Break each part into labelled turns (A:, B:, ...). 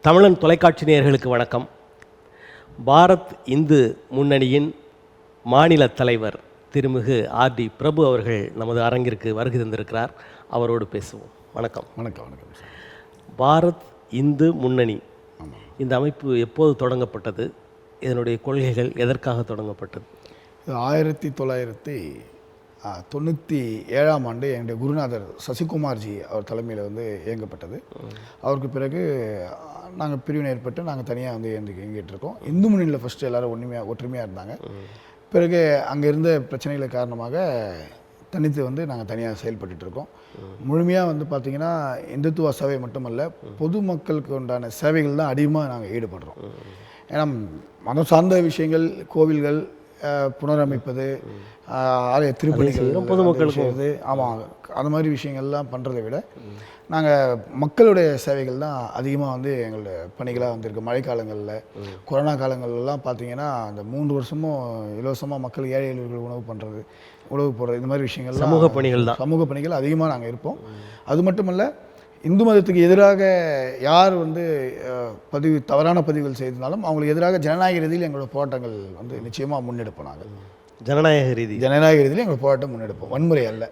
A: தமிழன் தொலைக்காட்சி நேயர்களுக்கு வணக்கம். பாரத் இந்து முன்னணியின் மாநில தலைவர் திருமிகு ஆர்டி பிரபு அவர்கள் நமது அரங்கிற்கு வருகை தந்திருக்கிறார். அவரோடு பேசுவோம். வணக்கம்.
B: வணக்கம். வணக்கம் சார்.
A: பாரத் இந்து முன்னணி இந்த அமைப்பு எப்போது தொடங்கப்பட்டது? இதனுடைய கொள்கைகள் எதற்காக தொடங்கப்பட்டது?
B: 1997ஆம் ஆண்டு என்னுடைய குருநாதர் சசிகுமார்ஜி அவர் தலைமையில் இயங்கப்பட்டது. அவருக்கு பிறகு நாங்கள் பிரிவினை ஏற்பட்டு நாங்கள் தனியாக இயங்கிட்டு இருக்கோம். இந்து முன்னணியில் ஃபஸ்ட்டு எல்லோரும் ஒற்றுமையாக இருந்தாங்க. பிறகு அங்கே இருந்த பிரச்சனைகள் காரணமாக தனித்து நாங்கள் தனியாக செயல்பட்டு இருக்கோம். முழுமையாக பார்த்திங்கன்னா இந்துத்துவ சேவை மட்டுமல்ல, பொதுமக்களுக்கு உண்டான சேவைகள் தான் அதிகமாக நாங்கள் ஈடுபடுறோம். ஏன்னா மதம் சார்ந்த விஷயங்கள், கோவில்கள் புனரமைப்பது, ஆலய திருப்பணிகள், பொதுமக்களுக்கு ஆமாம், அந்த மாதிரி விஷயங்கள்லாம் பண்ணுறதை விட நாங்கள் மக்களுடைய சேவைகள் தான் அதிகமாக எங்களுடைய பணிகளாக வந்திருக்கு. மழைக்காலங்களில், கொரோனா காலங்கள்லாம் பார்த்திங்கன்னா அந்த 3 வருஷமும் இலவசமாக மக்கள் ஏழை எளியவர்கள் உணவு போடுறது, இந்த மாதிரி விஷயங்கள் சமூக பணிகள் அதிகமாக நாங்கள் இருப்போம். அது மட்டுமல்ல, இந்து மதத்துக்கு எதிராக யார் தவறான பதிவுகள் செய்திருந்தாலும் அவங்களுக்கு எதிராக ஜனநாயக ரீதியில் எங்களோட போராட்டங்கள் நிச்சயமாக முன்னெடுப்போம். நாங்கள் ஜனநாயக ரீதியில் எங்களோட போராட்டம் முன்னெடுப்போம், வன்முறை அல்ல.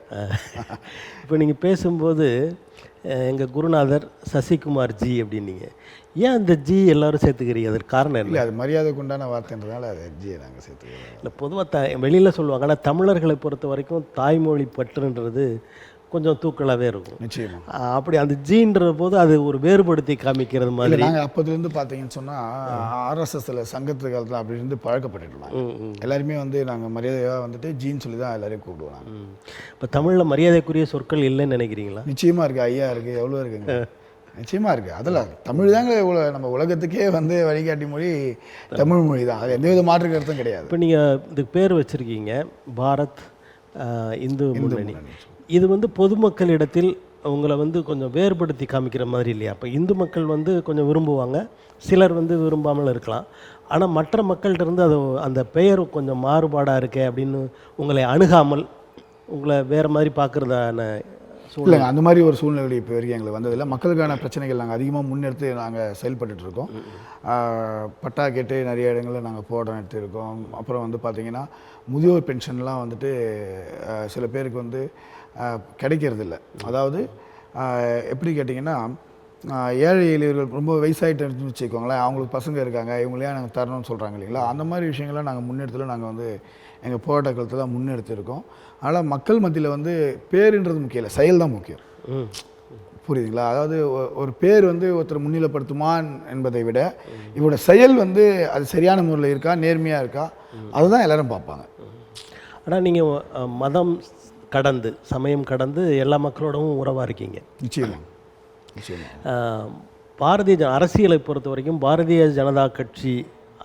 A: இப்போ நீங்கள் பேசும்போது எங்கள் குருநாதர் சசிகுமார் ஜி அப்படின்னீங்க. ஏன் அந்த ஜி எல்லாரும் சேர்த்துக்கிறீங்க? அதற்கு காரணம் இல்லை,
B: அது மரியாதைக்கு உண்டான வார்த்தைன்றதுனால அது ஜியை நாங்கள் சேர்த்துக்கிறோம்.
A: இல்லை, பொதுவாக வெளியில் சொல்லுவாங்க. ஆனால் தமிழர்களை பொறுத்த வரைக்கும் தாய்மொழி பற்றுன்றது கொஞ்சம் தூக்கலாகவே இருக்கும்.
B: நிச்சயமாக.
A: அப்படி அந்த ஜீன்ற போது அது ஒரு வேறுபடுத்தி காமிக்கிறது மாதிரி.
B: நாங்கள் அப்போதுலேருந்து பார்த்தீங்கன்னு சொன்னால் ஆர்எஸ்எஸ்ல சங்கத்து காலத்தில் அப்படி இருந்து பழக்கப்பட்டுருலாம். எல்லாருமே நாங்கள் மரியாதையாக ஜீன்னு சொல்லி தான் எல்லாரையும் கூப்பிடுவோம்.
A: இப்போ தமிழில் மரியாதைக்குரிய சொற்கள் இல்லைன்னு நினைக்கிறீங்களா?
B: நிச்சயமாக இருக்குது. ஐயா இருக்குது, எவ்வளோ இருக்குங்க. நிச்சயமாக இருக்குது. அதில் தமிழ் தாங்க நம்ம உலகத்துக்கே வழிகாட்டி மொழி தமிழ் மொழி தான். அது எந்தவித மாற்று கருத்தும் கிடையாது.
A: இப்போ நீங்கள் இதுக்கு பேர் வச்சுருக்கீங்க பாரத் இந்து முன்னணி. இது பொதுமக்களிடத்தில் உங்களை கொஞ்சம் வேறுபடுத்தி காமிக்கிற மாதிரி இல்லையா? அப்போ இந்து மக்கள் கொஞ்சம் விரும்புவாங்க, சிலர் விரும்பாமல் இருக்கலாம். ஆனால் மற்ற மக்கள்கிட்ட இருந்து அந்த பெயர் கொஞ்சம் மாறுபாடாக இருக்கே அப்படின்னு உங்களை அணுகாமல் உங்களை வேறு மாதிரி பார்க்குறதான
B: சூழ்நிலை, அந்த மாதிரி ஒரு சூழ்நிலை இப்போ வரைக்கும் எங்களுக்கு வந்ததில்லை. மக்களுக்கான பிரச்சனைகள் நாங்கள் அதிகமாக முன்னெடுத்து நாங்கள் செயல்பட்டு இருக்கோம். பட்டா கேட்டு நிறைய இடங்களில் நாங்கள் போராட்டம் எடுத்துருக்கோம். அப்புறம் பார்த்திங்கன்னா முதியோர் பென்ஷன்லாம் சில பேருக்கு கிடைக்கிறதில்ல. அதாவது எப்படி கேட்டிங்கன்னா, ஏழை எளியவர்கள் ரொம்ப வயசாகிட்டு வச்சுக்கோங்களேன், அவங்களுக்கு பசங்க இருக்காங்க, இவங்களையா நாங்கள் தரணும்னு சொல்கிறாங்க இல்லைங்களா? அந்த மாதிரி விஷயங்கள்லாம் நாங்கள் முன்னெடுத்துல நாங்கள் எங்கள் போராட்ட காலத்தில் தான் முன்னெடுத்துருக்கோம். அதனால் மக்கள் மத்தியில் பேருன்றது முக்கியம் இல்லை, செயல் தான் முக்கியம். புரியுதுங்களா? அதாவது ஒரு பேர் ஒருத்தர் முன்னிலைப்படுத்துமா என்பதை விட இவரோட செயல் அது சரியான முறையில் இருக்கா, நேர்மையாக இருக்கா, அதுதான் எல்லோரும் பார்ப்பாங்க.
A: ஆனால் நீங்கள் மதம் கடந்து, சமயம் கடந்து எல்லா மக்களோடவும் உறவாக இருக்கீங்க.
B: நிச்சயமாக.
A: அரசியலை பொறுத்த வரைக்கும் பாரதிய ஜனதா கட்சி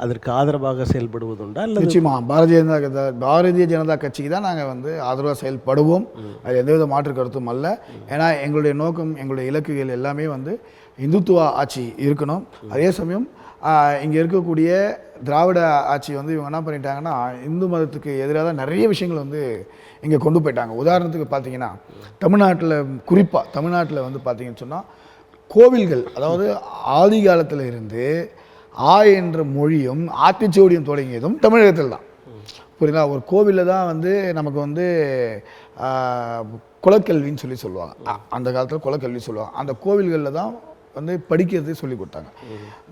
A: அதற்கு ஆதரவாக செயல்படுவதுண்டா? இல்லை,
B: நிச்சயமாக பாரதிய ஜனதா கட்சிக்கு தான் நாங்கள் ஆதரவாக செயல்படுவோம். அது எந்தவித மாற்று கருத்தும் அல்ல. ஏன்னா எங்களுடைய நோக்கம், எங்களுடைய இலக்குகள் எல்லாமே இந்துத்துவ ஆட்சி இருக்கணும். அதே சமயம் இங்கே இருக்கக்கூடிய திராவிட ஆட்சி இவங்க என்ன பண்ணிட்டாங்கன்னா, இந்து மதத்துக்கு எதிராக நிறைய விஷயங்கள் இங்கே கொண்டு போயிட்டாங்க. உதாரணத்துக்கு பார்த்தீங்கன்னா, குறிப்பாக தமிழ்நாட்டில் பார்த்தீங்கன்னு சொன்னால் கோவில்கள், அதாவது ஆதி காலத்தில் இருந்து என்ற மொழியும் ஆத்திச்சூடியும் தொடங்கியதும் தமிழகத்தில் தான். புரியுதா? ஒரு கோவிலில் தான் நமக்கு குலக்கல்வின்னு சொல்லுவாங்க. அந்த காலத்தில் குலக்கல்வி சொல்லுவாங்க. அந்த கோவில்களில் தான் படிக்கிறது சொல்லி கொடுத்தாங்க.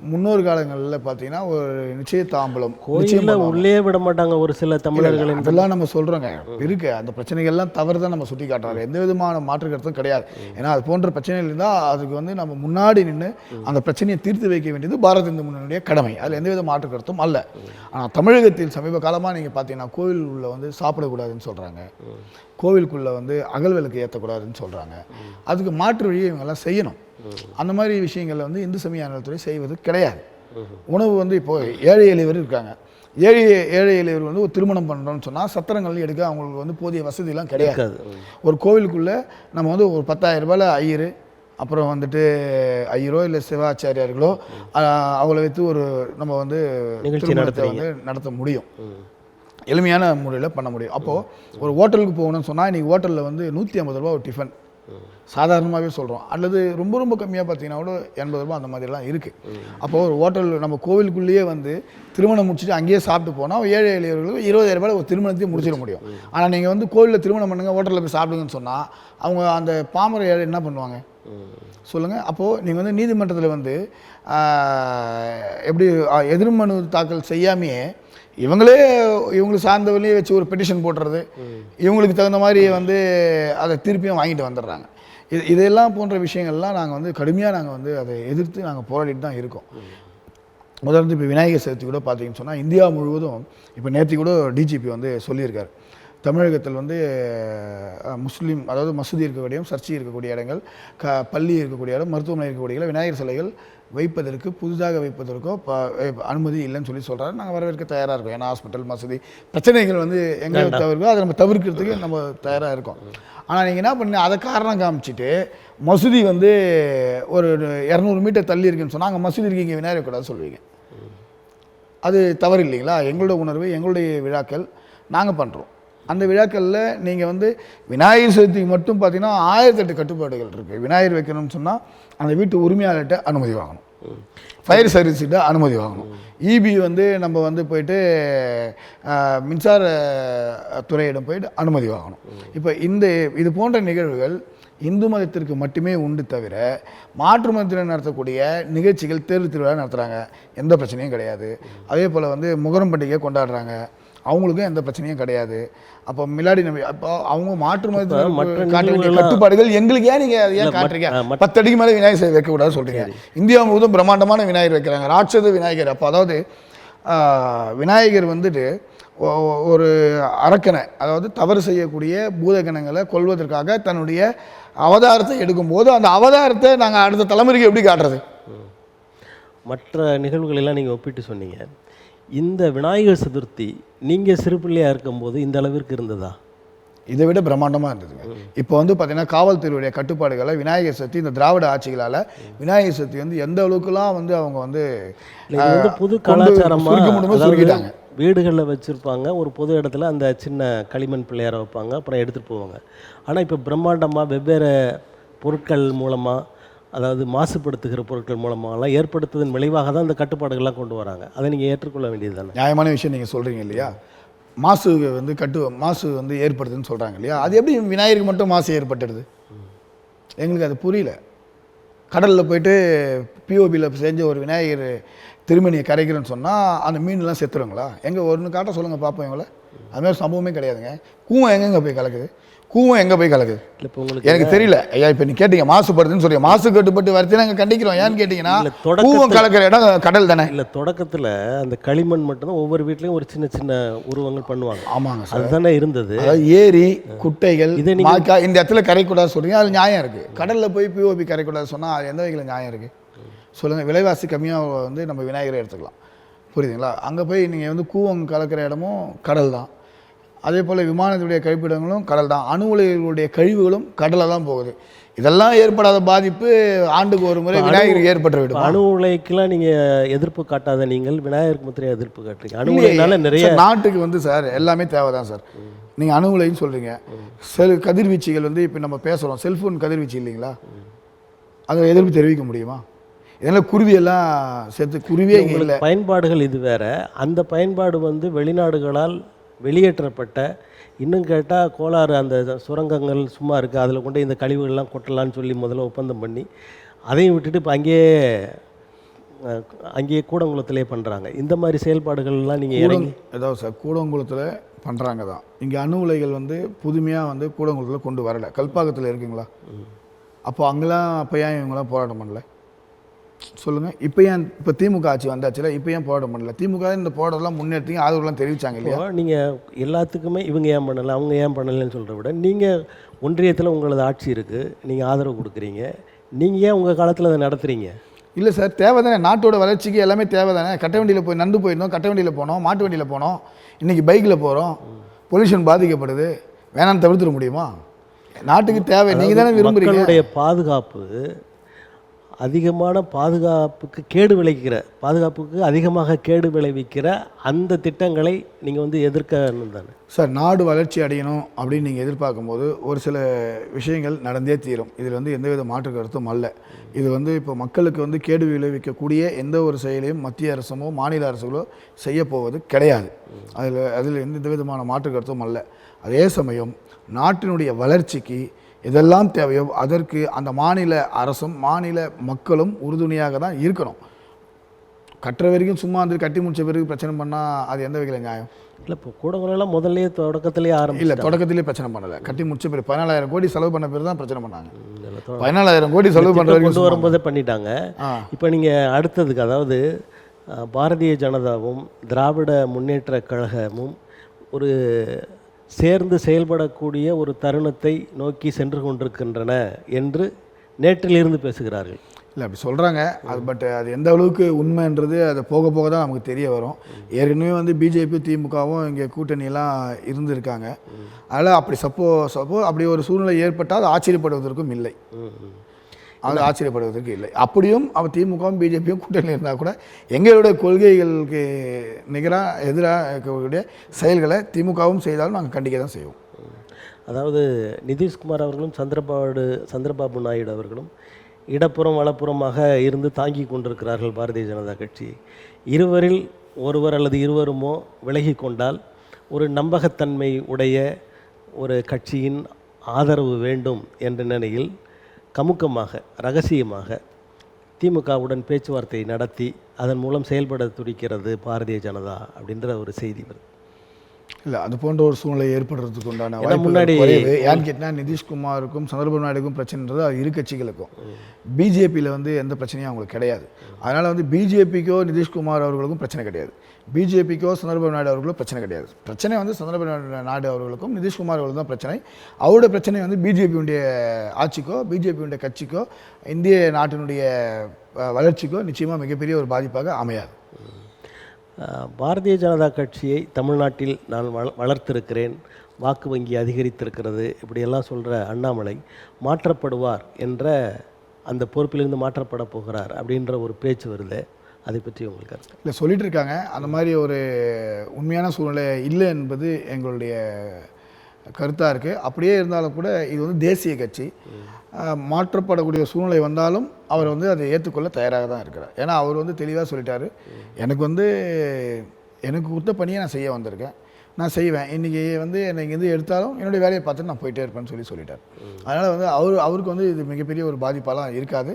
B: முன்னோர் காலங்களில் பார்த்தீங்கன்னா ஒரு நிச்சயதாம்பலம்
A: கோயிலில் உள்ளே விட மாட்டாங்க ஒரு சில தமிழர்கள்.
B: இதெல்லாம் நம்ம சொல்கிறோங்க இருக்கு. அந்த பிரச்சனைகள்லாம் தவறு தான் நம்ம சுட்டி காட்டுறாங்க. எந்த விதமான மாற்று கருத்தும் கிடையாது. ஏன்னா அது போன்ற பிரச்சனைகள் இருந்தால் அதுக்கு நம்ம முன்னாடி நின்று அந்த பிரச்சனையை தீர்த்து வைக்க வேண்டியது பாரத் இந்து முன்னணியுடைய கடமை. அதில் எந்தவித மாற்று கருத்தும் அல்ல. ஆனால் தமிழகத்தில் சமீப காலமாக நீங்கள் பார்த்தீங்கன்னா கோவில் உள்ள சாப்பிடக்கூடாதுன்னு சொல்கிறாங்க, கோவிலுக்குள்ளே அகல் விளக்கு ஏற்றக்கூடாதுன்னு சொல்கிறாங்க. அதுக்கு மாற்று வழியை இவங்கெல்லாம் செய்யணும். அந்த மாதிரி விஷயங்களில் இந்து சமய அறநிலையத்துறை செய்வது கிடையாது. உணவு இப்போது ஏழை எளியவர் இருக்காங்க, ஏழை எளியவர் ஒரு திருமணம் பண்ணுறோன்னு சொன்னால் சத்திரங்கள் எடுக்க அவங்களுக்கு போதிய வசதியெல்லாம் கிடையாது. ஒரு கோவிலுக்குள்ளே நம்ம ஒரு 10,000 ரூபாயில் ஐயர், அப்புறம் ஐயரோ இல்லை சிவாச்சாரியார்களோ அவங்கள வைத்து ஒரு நம்ம நடத்த முடியும், எளிமையான முறையில் பண்ண முடியும். அப்போது ஒரு ஹோட்டலுக்கு போகணும்னு சொன்னால் இன்றைக்கி ஹோட்டலில் 150 ரூபா ஒரு டிஃபன் சாதாரணமாகவே சொல்கிறோம். அல்லது ரொம்ப ரொம்ப கம்மியாக பார்த்தீங்கன்னா கூட 80 ரூபா அந்த மாதிரிலாம் இருக்குது. அப்போது ஒரு ஹோட்டல் நம்ம கோவிலுக்குள்ளேயே வந்து திருமணம் முடிச்சுட்டு அங்கேயே சாப்பிட்டு போனால் ஏழை எளியவர்களுக்கு 20,000 ரூபாய் ஒரு திருமணத்தையும் முடிச்சிட முடியும். ஆனால் நீங்கள் வந்து கோவிலில் திருமணம் பண்ணுங்க, ஹோட்டலில் போய் சாப்பிடுங்கன்னு சொன்னால் அவங்க அந்த பாமர ஏழை என்ன பண்ணுவாங்க சொல்லுங்கள்? அப்போது நீங்கள் வந்து நீதிமன்றத்தில் வந்து எப்படி எதிர்மனு தாக்கல் செய்யாமையே இவங்களுக்கு சார்ந்தவர்களே வச்சு ஒரு பெட்டிஷன் போடுறது, இவங்களுக்கு தகுந்த மாதிரி வந்து அதை திருப்பியும் வாங்கிட்டு வந்துடுறாங்க. இதெல்லாம் போன்ற விஷயங்கள்லாம் நாங்கள் வந்து கடுமையாக நாங்கள் வந்து அதை எதிர்த்து நாங்கள் போராடிட்டு தான் இருக்கோம். முதல்ல இப்போ விநாயகர் சதுர்த்தி கூட பார்த்தீங்கன்னு சொன்னால் இந்தியா முழுவதும் இப்போ நேற்று கூட டிஜிபி வந்து சொல்லியிருக்காரு, தமிழகத்தில் வந்து முஸ்லீம் அதாவது மசூதி இருக்கக்கூடிய சர்ச்சை இருக்கக்கூடிய இடங்கள், பள்ளி இருக்கக்கூடிய இடம், மருத்துவமனை இருக்கக்கூடிய இடம் விநாயகர் சிலைகள் வைப்பதற்கு புதிதாக வைப்பதற்கோ அனுமதி இல்லைன்னு சொல்லி சொல்கிறாரு. நாங்கள் வரவேற்க தயாராக இருக்கோம். ஏன்னா ஹாஸ்பிட்டல் மசூதி பிரச்சனைகள் வந்து எங்கே தவிர்க்கோ அதை நம்ம தவிர்க்கிறதுக்கு நம்ம தயாராக இருக்கோம். ஆனால் நீங்கள் என்ன பண்ணி அதை காரணம் காமிச்சிட்டு மசூதி வந்து ஒரு 200 மீட்டர் தள்ளி இருக்குன்னு சொன்னால் அங்கே மசூதி இருக்கு, இங்கே விநாயகர் கூடாது சொல்லுவீங்க. அது தவறு இல்லைங்களா? எங்களோட உணர்வு, எங்களுடைய விழாக்கள் நாங்கள் பண்ணுறோம். அந்த விழாக்களில் நீங்கள் வந்து விநாயகர் சதுர்த்திக்கு மட்டும் பார்த்தீங்கன்னா 1008 கட்டுப்பாடுகள் இருக்குது. விநாயகர் வைக்கணும்னு சொன்னால் அந்த வீட்டு உரிமையாளர்கிட்ட அனுமதி வாங்கணும், ஃபயர் சர்வீஸ்கிட்ட அனுமதி வாங்கணும், இபி வந்து நம்ம வந்து போயிட்டு மின்சார துறையிடம் போயிட்டு அனுமதி வாங்கணும். இப்போ இது போன்ற நிகழ்வுகள் இந்து மதத்திற்கு மட்டுமே உண்டு தவிர மாற்று மதத்தினர் நடத்தக்கூடிய நிகழ்ச்சிகள் தேர்வு திருவிழா நடத்துகிறாங்க, எந்த பிரச்சனையும் கிடையாது. அதே போல் வந்து முகரம் பண்டிகை கொண்டாடுறாங்க, அவங்களுக்கும் எந்த பிரச்சனையும் கிடையாது. அப்போ மிலாடி நபி அப்போ அவங்க மாற்று மதத்தில் காட்ட வேண்டிய கட்டுப்பாடுகள் எங்களுக்கு ஏன் நீங்கள் ஏன் காட்டுறீங்க? 10 அடிக்கு மேலே விநாயகர் சிலை வைக்கக்கூடாது சொல்கிறீங்க. இந்தியா முழுவதும் பிரம்மாண்டமான விநாயகர் வைக்கிறாங்க, ராட்சத விநாயகர். அப்போ அதாவது விநாயகர் வந்துட்டு ஒரு அரக்கனை, அதாவது தவறு செய்யக்கூடிய பூதகணங்களை கொல்வதற்காக தன்னுடைய அவதாரத்தை எடுக்கும்போது அந்த அவதாரத்தை நாங்கள் அடுத்த தலைமுறைக்கு எப்படி காட்டுறது?
A: மற்ற நிகழ்வுகளெல்லாம் நீங்கள் ஒப்பிட்டு சொன்னீங்க. இந்த விநாயகர் சதுர்த்தி நீங்கள் சிறுபிள்ளையாக இருக்கும்போது இந்த அளவிற்கு இருந்ததா?
B: இதை விட பிரம்மாண்டமாக இருந்ததுங்க. இப்போ வந்து பார்த்தீங்கன்னா காவல்துறையுடைய கட்டுப்பாடுகளை விநாயகர் சதுர்த்தி இந்த திராவிட ஆட்சிகளால் விநாயகர் சதுர்த்தி வந்து எந்த அளவுக்குலாம் வந்து அவங்க வந்து
A: புது கலாச்சாரமாக
B: சுருக்கிட்டாங்க.
A: வீடுகளில் வச்சுருப்பாங்க, ஒரு பொது இடத்துல அந்த சின்ன களிமண் பிள்ளையாரை வைப்பாங்க, அப்புறம் எடுத்துகிட்டு போவாங்க. ஆனால் இப்போ பிரம்மாண்டமாக வெவ்வேறு பொருட்கள் மூலமாக, அதாவது மாசுபடுத்துகிற பொருட்கள் மூலமாகலாம் ஏற்படுத்துவதன் விளைவாக தான் இந்த கட்டுப்பாடுகள்லாம் கொண்டு வராங்க. அதை நீங்கள் ஏற்றுக்கொள்ள வேண்டியது தானே?
B: நியாயமான விஷயம் நீங்கள் சொல்கிறீங்க இல்லையா? மாசு வந்து ஏற்படுதுன்னு சொல்கிறாங்க இல்லையா? அது எப்படி விநாயகருக்கு மட்டும் மாசு ஏற்பட்டுடுது? எங்களுக்கு அது புரியல. கடலில் போயிட்டு பிஓபியில் செஞ்ச ஒரு விநாயகர் திருமணியை கரைக்கிறேன்னு சொன்னால் அந்த மீன்லாம் செத்துருங்களா? எங்கே ஒன்று காட்ட சொல்லுங்கள் பார்ப்போம். எங்களை அதுமாதிரி சம்பவமே கிடையாதுங்க. கூவம் எங்கெங்கே போய் கலக்குது? கூவம் எங்கே போய் கலக்குது? எனக்கு தெரியல ஐயா. இப்போ நீ கேட்டீங்க மாசுபடுதுன்னு சொல்லி, மாசு கட்டுப்பட்டு வரத்தி நாங்கள் கண்டிக்கிறோம். ஏன்னு கேட்டிங்கன்னா கூவம் கலக்கிற இடம் கடல் தானே. இல்லை, தொடக்கத்தில் அந்த களிமண் மட்டும்தான் ஒவ்வொரு வீட்லேயும் ஒரு சின்ன சின்ன உருவங்கள் பண்ணுவாங்க. ஆமாங்க, அதுதானே இருந்தது. அதாவது ஏரி குட்டைகள் இந்த இடத்துல கரைக்கூடாது சொல்கிறீங்க, அது நியாயம் இருக்குது. கடலில் போய் பிஓபி கரைக்கூடாது சொன்னால் அது எந்த வகையில் நியாயம் இருக்குது சொல்லுங்கள்? விலைவாசி கம்மியாக வந்து நம்ம விநாயகரை எடுத்துக்கலாம், புரியுதுங்களா? அங்கே போய் நீங்கள் வந்து கூவம் கலக்கிற இடமும் கடல் தான். அதே போல் விமானத்துடைய கழிப்பிடங்களும் கடல் தான். அணு உலைகளுடைய கழிவுகளும் கடலில் தான் போகுது. இதெல்லாம் ஏற்படாத பாதிப்பு ஆண்டுக்கு ஒரு முறை விநாயகருக்கு ஏற்பட்டு விடும். அணு உலைக்கெல்லாம் நீங்கள் எதிர்ப்பு காட்டாத நீங்கள் விநாயகருக்கு மாத்திரம் எதிர்ப்பு காட்டுறீங்க. அணு உலைனால நிறைய நாட்டுக்கு வந்து சார் எல்லாமே தேவை தான் சார். நீங்கள் அணு உலைன்னு சொல்கிறீங்க, கதிர்வீச்சுகள் வந்து இப்போ நம்ம பேசுகிறோம், செல்ஃபோன் கதிர்வீச்சு இல்லைங்களா? அதை எதிர்ப்பு தெரிவிக்க முடியுமா? இதெல்லாம் குருவியெல்லாம் சேர்த்து குருவியே இல்லை. பயன்பாடுகள் இது வேறு. அந்த பயன்பாடு வந்து வெளிநாடுகளால் வெளியேற்றப்பட்ட, இன்னும் கேட்டால் கோளாறு அந்த சுரங்கங்கள் சும்மா இருக்குது, அதில் கொண்டு இந்த கழிவுகள்லாம் கொட்டலான்னு சொல்லி முதல்ல ஒப்பந்தம் பண்ணி அதையும் விட்டுட்டு இப்போ அங்கேயே கூடங்குளத்திலே பண்ணுறாங்க. இந்த மாதிரி செயல்பாடுகள்லாம் நீங்கள் இறங்கி ஏதாவது சார் கூடங்குளத்தில் பண்ணுறாங்க தான். இங்கே அணு உலைகள் வந்து புதுமையாக வந்து கூடங்குளத்தில் கொண்டு வரலை, கல்பாக்கத்தில் இருக்குங்களா? அப்போ அங்கெல்லாம் அப்போ ஏன் இவங்களாம் போராட்டம் பண்ணல சொல்லுங்கள்? இப்போ திமுக ஆட்சி வந்தாச்சுல, இப்போ ஏன் போராட்டம் பண்ணல? திமுக இந்த போராட்டம்லாம் முன்னெடுத்தீங்க, ஆதரவுலாம் தெரிவித்தாங்க இல்லையா? நீங்கள் எல்லாத்துக்குமே இவங்க ஏன் பண்ணலை அவங்க ஏன் பண்ணலைன்னு சொல்கிறத விட, நீங்கள் ஒன்றியத்தில் உங்களது ஆட்சி இருக்குது, நீங்கள் ஆதரவு கொடுக்குறீங்க, நீங்கள் ஏன் உங்கள் காலத்தில் அதை நடத்துகிறீங்க? இல்லை சார், தேவை தானே, நாட்டோட வளர்ச்சிக்கு எல்லாமே தேவை தானே. கட்ட வண்டியில் போய் நண்டு போயிருந்தோம், கட்ட வண்டியில் போனோம், மாட்டு வண்டியில் போனோம், இன்றைக்கி பைக்கில் போகிறோம், பொல்யூஷன் பாதிக்கப்படுது, வேணான்னு தவிர்த்துட முடியுமா? நாட்டுக்கு தேவை, நீங்கள் தானே விரும்புகிறீங்க. பாதுகாப்பு
A: அதிகமான பாதுகாப்புக்கு அதிகமாக கேடு விளைவிக்கிற அந்த திட்டங்களை நீங்கள் வந்து எதிர்க்கணும் தானே
B: சார்? நாடு வளர்ச்சி அடையணும் அப்படின்னு நீங்கள் எதிர்பார்க்கும்போது ஒரு சில விஷயங்கள் நடந்தே தீரும். இதில் வந்து எந்தவித மாற்று கருத்தும் அல்ல. இது வந்து இப்போ மக்களுக்கு வந்து கேடு விளைவிக்கக்கூடிய எந்த ஒரு செயலையும் மத்திய அரசுமோ மாநில அரசுகளோ செய்யப்போவது கிடையாது. அதில் எந்த விதமான மாற்று கருத்தும் அல்ல. அதே சமயம் நாட்டினுடைய வளர்ச்சிக்கு இதெல்லாம் தேவையோ அதற்கு அந்த மாநில அரசும் மாநில மக்களும் உறுதுணையாக தான் இருக்கணும். கட்டுற வரைக்கும் சும்மா வந்து கட்டி முடிச்ச பிறகு பிரச்சனை பண்ணால் அது எந்த வகையில் நியாயம்?
A: இல்லை, இப்போ கூடங்களெல்லாம் முதல்லையே தொடக்கத்திலேயே
B: இல்லை, தொடக்கத்திலே பிரச்சனை பண்ணலை. கட்டி முடிச்ச பிறகு 14,000 கோடி செலவு பண்ண பிறகு தான் பிரச்சனை பண்ணாங்க. 14,000 கோடி செலவு பண்ணுறது
A: கொண்டு வரும்போதே பண்ணிட்டாங்க. இப்போ நீங்கள் அடுத்ததுக்கு, அதாவது பாரதிய ஜனதாவும் திராவிட முன்னேற்ற கழகமும் ஒரு சேர்ந்து செயல்படக்கூடிய ஒரு தருணத்தை நோக்கி சென்று கொண்டிருக்கின்றன என்று நேற்றிலிருந்து பேசுகிறார்கள்.
B: இல்லை, அப்படி சொல்கிறாங்க. அது எந்த அளவுக்கு உண்மைன்றது அதை போக போக தான் நமக்கு தெரிய வரும். ஏற்கனவே வந்து பிஜேபி திமுகவும் இங்கே கூட்டணியெல்லாம் இருந்திருக்காங்க. அதனால் அப்படி அப்படி ஒரு சூழ்நிலை ஏற்பட்டால் ஆச்சரியப்படுவதற்கும் இல்லை. ஆச்சரியப்படுவதற்கு இல்லை. அப்படியும் அவன் திமுகவும் பிஜேபியும் கூட்டணியில் இருந்தால் கூட எங்களுடைய கொள்கைகளுக்கு எதிராக இருக்கக்கூடிய செயல்களை திமுகவும் செய்தாலும் நாங்கள் கண்டிக்க தான் செய்வோம்.
A: அதாவது நிதிஷ்குமார் அவர்களும் சந்திரபாபு நாயுடு அவர்களும் இடப்புறம் வலப்புறமாக இருந்து தாங்கி கொண்டிருக்கிறார்கள் பாரதிய ஜனதா கட்சி. இருவரில் ஒருவர் அல்லது இருவருமோ விலகி கொண்டால் ஒரு நம்பகத்தன்மை உடைய ஒரு கட்சியின் ஆதரவு வேண்டும் என்ற நிலையில் கமுக்கமாக ரகசியமாக திமுகவுடன் பேச்சுவார்த்தை நடத்தி அதன் மூலம் செயல்பட துடிக்கிறது பாரதிய ஜனதா அப்படின்ற ஒரு செய்தி வருது.
B: இல்லை, அது போன்ற ஒரு சூழ்நிலை ஏற்படுறதுக்கு உண்டான
A: முன்னாடி
B: ஏன்னு கேட்டால் நிதிஷ்குமாருக்கும் சந்திரபாபு நாயுடுக்கும் பிரச்சனைன்றது அது இரு கட்சிகளுக்கும். பிஜேபியில் வந்து எந்த பிரச்சனையும் அவங்களுக்கு கிடையாது. அதனால் வந்து பிஜேபிக்கோ நிதிஷ்குமார் அவர்களுக்கும் பிரச்சனை கிடையாது, பிஜேபிக்கோ சந்திரபாபு நாயுடு அவர்களுக்கும் பிரச்சனை கிடையாது. பிரச்சனை வந்து சந்திரபாபு நாயுடு அவர்களுக்கும் நிதிஷ்குமார் அவர்களுக்கும் தான் பிரச்சனை. அவருடைய பிரச்சனை வந்து பிஜேபியுடைய ஆட்சிக்கோ பிஜேபியுடைய கட்சிக்கோ இந்திய நாட்டினுடைய வளர்ச்சிக்கோ நிச்சயமாக மிகப்பெரிய ஒரு பாதிப்பாக அமையாது.
A: பாரதிய ஜனதா கட்சியை தமிழ்நாட்டில் நான் வளர்த்திருக்கிறேன், வாக்கு வங்கி அதிகரித்திருக்கிறது, இப்படியெல்லாம் சொல்கிற அண்ணாமலை மாற்றப்படுவார் என்ற அந்த பொறுப்பிலிருந்து மாற்றப்பட போகிறார் அப்படின்ற ஒரு பேச்சு வருது. அதை பற்றி உங்களுக்கு
B: இல்லை சொல்லிட்டு இருக்காங்க. அந்த மாதிரி ஒரு உண்மையான சூழ்நிலை இல்லை என்பது எங்களுடைய கருத்தாக இருக்குது. அப்படியே இருந்தாலும் கூட இது வந்து தேசிய கட்சி, மாற்றப்படக்கூடிய சூழ்நிலை வந்தாலும் அவர் வந்து அதை ஏற்றுக்கொள்ள தயாராக தான் இருக்கிறார். ஏன்னா அவர் வந்து தெளிவாக சொல்லிட்டார், எனக்கு கொடுத்த பணியை நான் செய்ய வந்திருக்கேன், நான் செய்வேன், இன்றைக்கி வந்து என்னை இங்கேருந்து எடுத்தாலும் என்னுடைய வேலையை பார்த்துட்டு நான் போயிட்டே இருப்பேன்னு சொல்லிட்டார். அதனால் வந்து அவருக்கு வந்து இது மிகப்பெரிய ஒரு பாதிப்பாலாம் இருக்காது.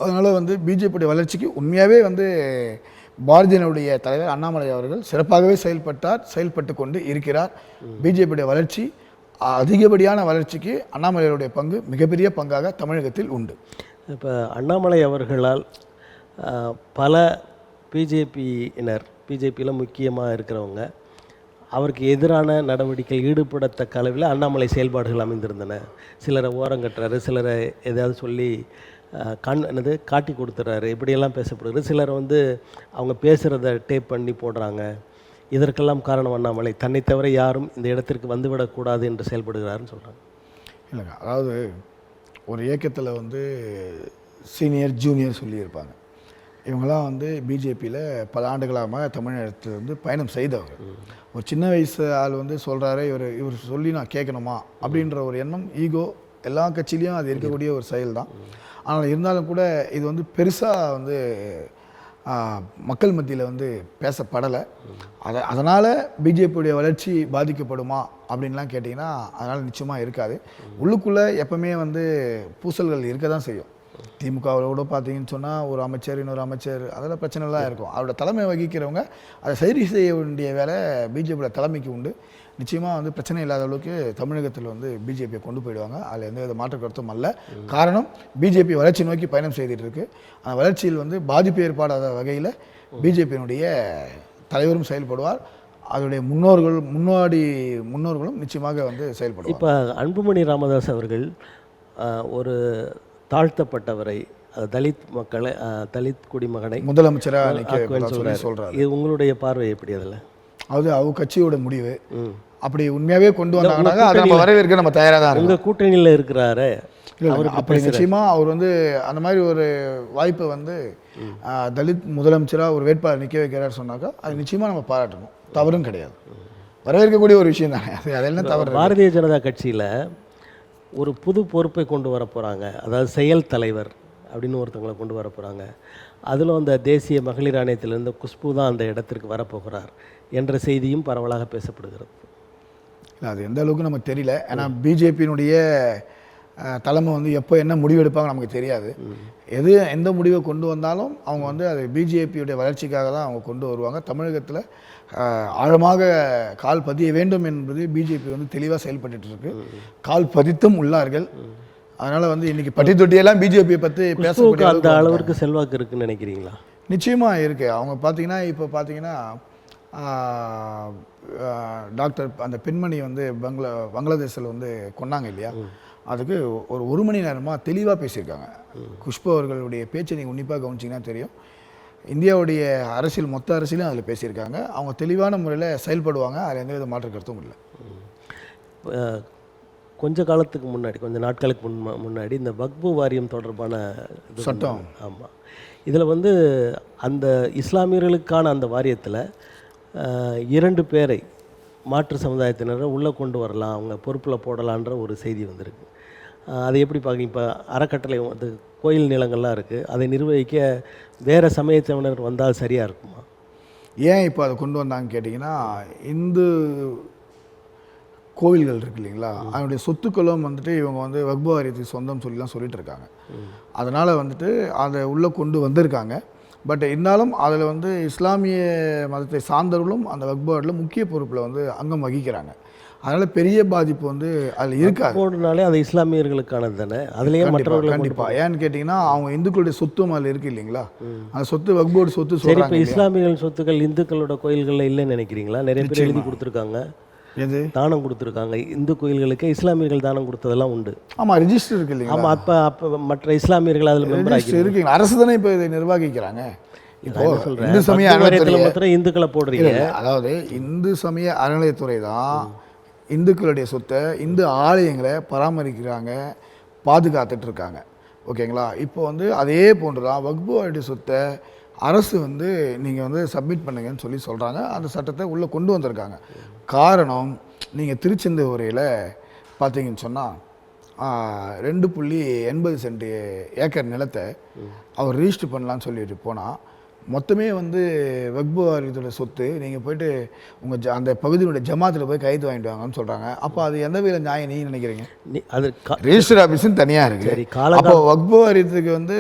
B: அதனால் வந்து பிஜேபியுடைய வளர்ச்சிக்கு உண்மையாகவே வந்து பாரதியனுடைய தலைவர் அண்ணாமலை அவர்கள் சிறப்பாகவே செயல்பட்டு கொண்டு இருக்கிறார். பிஜேபியுடைய வளர்ச்சி அதிகப்படியான வளர்ச்சிக்கு அண்ணாமலையுடைய பங்கு மிகப்பெரிய பங்காக தமிழகத்தில் உண்டு.
A: இப்போ அண்ணாமலை அவர்களால் பல பிஜேபியில் முக்கியமாக இருக்கிறவங்க அவருக்கு எதிரான நடவடிக்கை ஈடுபடத்தக்க அளவில் அண்ணாமலை செயல்பாடுகள் அமைந்திருந்தன. சிலரை ஓரங்கட்டுறாரு, சிலரை எதாவது சொல்லி காட்டி கொடுத்துட்றாரு, இப்படியெல்லாம் பேசப்படுகிறது. சிலர் வந்து அவங்க பேசுகிறத டேப் பண்ணி போடுறாங்க. இதற்கெல்லாம் காரணம் அண்ணாமலை தன்னை தவிர யாரும் இந்த இடத்திற்கு வந்துவிடக்கூடாது என்று செயல்படுகிறாருன்னு சொல்கிறாங்க.
B: இல்லைங்க, அதாவது ஒரு இயக்கத்தில் வந்து சீனியர் ஜூனியர் சொல்லியிருப்பாங்க. இவங்களாம் வந்து பிஜேபியில் பல ஆண்டுகளாக தமிழகத்தில் வந்து பயணம் செய்தவங்க. ஒரு சின்ன வயசு ஆள் வந்து சொல்கிறாரு, இவர் சொல்லி நான் கேட்கணுமா அப்படின்ற ஒரு எண்ணம், ஈகோ எல்லா கட்சியிலையும் அது இருக்கக்கூடிய ஒரு செயல் தான். ஆனால் இருந்தாலும் கூட இது வந்து பெருசாக வந்து மக்கள் மத்தியில் வந்து பேசப்படலை. அதனால் பிஜேபியுடைய வளர்ச்சி பாதிக்கப்படுமா அப்படின்லாம் கேட்டிங்கன்னா அதனால் நிச்சயமாக இருக்காது. உள்ளுக்குள்ளே எப்பவுமே வந்து பூசல்கள் இருக்க தான் செய்யும். திமுகவோட பார்த்தீங்கன்னு சொன்னால் ஒரு அமைச்சர் இன்னொரு அமைச்சர் அதெல்லாம் பிரச்சனைலாம் இருக்கும். அவரோட தலைமை வகிக்கிறவங்க அதை சரி செய்ய வேண்டிய வேலை பிஜேபியோட தலைமைக்கு உண்டு. நிச்சயமாக வந்து பிரச்சனை இல்லாத அளவுக்கு தமிழகத்தில் வந்து பிஜேபியை கொண்டு போயிடுவாங்க. அதில் எந்த வித மாற்று கருத்தும் அல்ல. காரணம், பிஜேபி வளர்ச்சி நோக்கி பயணம் செய்துட்டு இருக்கு. அந்த வளர்ச்சியில் வந்து பாதிப்பு ஏற்படாத வகையில் பிஜேபியினுடைய தலைவரும் செயல்படுவார். அதனுடைய முன்னோர்களும் நிச்சயமாக வந்து செயல்படுவார்.
A: இப்போ அன்புமணி ராமதாஸ் அவர்கள் ஒரு தாழ்த்தப்பட்டவரை, தலித் குடிமகனை
B: முதலமைச்சராக சொல்கிறார்.
A: இது உங்களுடைய பார்வை எப்படி? அதில்
B: அது அவங்க கட்சியோட முடிவு. அப்படி உண்மையாகவே கொண்டு வந்தாங்கன்னாக்க அதை நம்ம வரவேற்க நம்ம தயாராக தான் இருக்கோம்.
A: உங்கள் கூட்டணியில் இருக்கிறாரு
B: அப்படி நிச்சயமாக அவர் வந்து அந்த மாதிரி ஒரு வாய்ப்பை வந்து தலித் முதலமைச்சராக ஒரு வேட்பாளர் நிற்க வைக்கிறார் சொன்னாக்கா அது நிச்சயமாக நம்ம பாராட்டணும், தவறும் கிடையாது, வரவேற்கக்கூடிய ஒரு விஷயம் தானே அது. அதெல்லாம் தவறு.
A: பாரதிய ஜனதா கட்சியில் ஒரு புது பொறுப்பை கொண்டு வர போகிறாங்க, அதாவது செயல் தலைவர் அப்படின்னு ஒருத்தவங்களை கொண்டு வர போகிறாங்க. அதில் அந்த தேசிய மகளிர் ஆணையத்திலிருந்து குஷ்பு தான் அந்த இடத்திற்கு வரப்போகிறார் என்ற செய்தியும் பரவலாக பேசப்படுகிறது.
B: அது எந்த அளவுக்கு நமக்கு தெரியல. ஏன்னா பிஜேபியினுடைய தலைமை வந்து எப்போ என்ன முடிவு எடுப்பாங்க நமக்கு தெரியாது. எந்த முடிவை கொண்டு வந்தாலும் அவங்க வந்து அது பிஜேபியுடைய வளர்ச்சிக்காக தான் அவங்க கொண்டு வருவாங்க. தமிழகத்தில் ஆழமாக கால் பதிய வேண்டும் என்பது பிஜேபி வந்து தெளிவாக செயல்பட்டு இருக்கு. கால் பதித்தும் உள்ளார்கள். அதனால் வந்து இன்றைக்கி பட்டி தொட்டியெல்லாம் பிஜேபியை பற்றி பேசக்கூடிய
A: அந்த அளவிற்கு செல்வாக்கு இருக்குன்னு நினைக்கிறீங்களா?
B: நிச்சயமாக இருக்குது. அவங்க பார்த்தீங்கன்னா இப்போ பார்த்தீங்கன்னா டாக்டர் அந்த பெண்மணி வந்து பங்களாதேஷில் வந்து கொண்டாங்க இல்லையா, அதுக்கு ஒரு மணி நேரமாக தெளிவாக பேசியிருக்காங்க. குஷ்பு அவர்களுடைய பேச்சை நீங்கள் உன்னிப்பாக கவனிச்சிங்கன்னா தெரியும். இந்தியாவுடைய அரசியல் மொத்த அரசியலும் அதில் பேசியிருக்காங்க. அவங்க தெளிவான முறையில் செயல்படுவாங்க, அதில் எந்த வித மாற்று கருத்தும் இல்லை.
A: கொஞ்ச காலத்துக்கு முன்னாடி, கொஞ்சம் நாட்களுக்கு முன்னாடி இந்த வக்பு வாரியம் தொடர்பான
B: சட்டம்,
A: ஆமாம், இதில் வந்து அந்த இஸ்லாமியர்களுக்கான அந்த வாரியத்தில் 2 பேரை மாற்று சமுதாயத்தினரை உள்ளே கொண்டு வரலாம், அவங்க பொறுப்பில் போடலான்ற ஒரு செய்தி வந்திருக்கு. அதை எப்படி பார்க்குறீங்க? இப்போ அறக்கட்டளை அது கோயில் நிலங்கள்லாம் இருக்குது, அதை நிர்வகிக்க வேறு சமயத்தினர் வந்தால் சரியாக இருக்குமா?
B: ஏன் இப்போ அதை கொண்டு வந்தாங்கன்னு கேட்டிங்கன்னா, இந்து கோவில்கள் இருக்கு இல்லைங்களா, அதனுடைய சொத்துக்களும் வந்துட்டு இவங்க வந்து வக்பு வாரியத்துக்கு சொந்தம் சொல்லிலாம் சொல்லிட்டு இருக்காங்க. அதனால் வந்துட்டு அதை உள்ளே கொண்டு வந்திருக்காங்க. பட் இருந்தாலும் அதில் வந்து இஸ்லாமிய மதத்தை சார்ந்தவர்களும் அந்த வக்பு வாரியத்தில் முக்கிய பொறுப்பில் வந்து அங்கம் வகிக்கிறாங்க. அதனால் பெரிய பாதிப்பு வந்து அதில் இருக்காது.
A: போடுனாலே அது இஸ்லாமியர்களுக்கானது தானே, அதுலேயே மற்றவர்கள்
B: கண்டிப்பாக. ஏன்னு கேட்டிங்கன்னா அவங்க இந்துக்களுடைய சொத்தும் அதில் இருக்குது இல்லைங்களா, அந்த சொத்து வக்போர்டு சொத்து சொல்கிறாங்க.
A: இப்போ இஸ்லாமியர்கள் சொத்துக்கள் இந்துக்களோட கோயில்களில் இல்லைன்னு நினைக்கிறீங்களா? நிறைய பேர் எழுதி கொடுத்துருக்காங்க,
B: எது
A: தானம் கொடுத்துருக்காங்க. இந்து கோயில்களுக்கு இஸ்லாமியர்கள் தானம் கொடுத்ததெல்லாம் உண்டு.
B: ஆமாம், ரிஜிஸ்டர் இருக்கு இல்லைங்களா.
A: ஆமாம், அப்போ மற்ற இஸ்லாமியர்கள் அதில் மெம்பர்
B: இருக்குங்க. அரசு தானே இப்போ இதை நிர்வகிக்கிறாங்க. இப்போ
A: இந்து சமய அறநிலையத்தில் மாத்திரம் இந்துக்களை போடுறீங்க.
B: அதாவது இந்து சமய அறநிலையத்துறை தான் இந்துக்களுடைய சொத்தை, இந்து ஆலயங்களை பராமரிக்கிறாங்க, பாதுகாத்துட்டு இருக்காங்க. ஓகேங்களா. இப்போ வந்து அதே போன்று தான் வக்பு வாரிய சொத்தை அரசு வந்து நீங்கள் வந்து சப்மிட் பண்ணுங்கன்னு சொல்லி சொல்கிறாங்க. அந்த சட்டத்தை உள்ளே கொண்டு வந்திருக்காங்க. காரணம், நீங்கள் திருச்செந்தூர் உரையில் பார்த்தீங்கன்னு சொன்னால் 2.80 ஏக்கர் நிலத்தை அவர் ரிஜிஸ்டர் பண்ணலான்னு சொல்லிட்டு போனால் மொத்தமே வந்து வக்பு வாரியத்தோட சொத்து. நீங்கள் போய்ட்டு உங்கள் அந்த பகுதியினுடைய ஜமாத்தில் போய் கைது வாங்கிட்டு வாங்கன்னு சொல்கிறாங்க. அப்போ அது எந்த வகையில் நியாயம் நீங்கள் நினைக்கிறீங்க?
A: அது
B: ரிஜிஸ்டர் ஆஃபீஸுன்னு தனியாக இருக்குது. அப்போ வக்பு வாரியத்துக்கு வந்து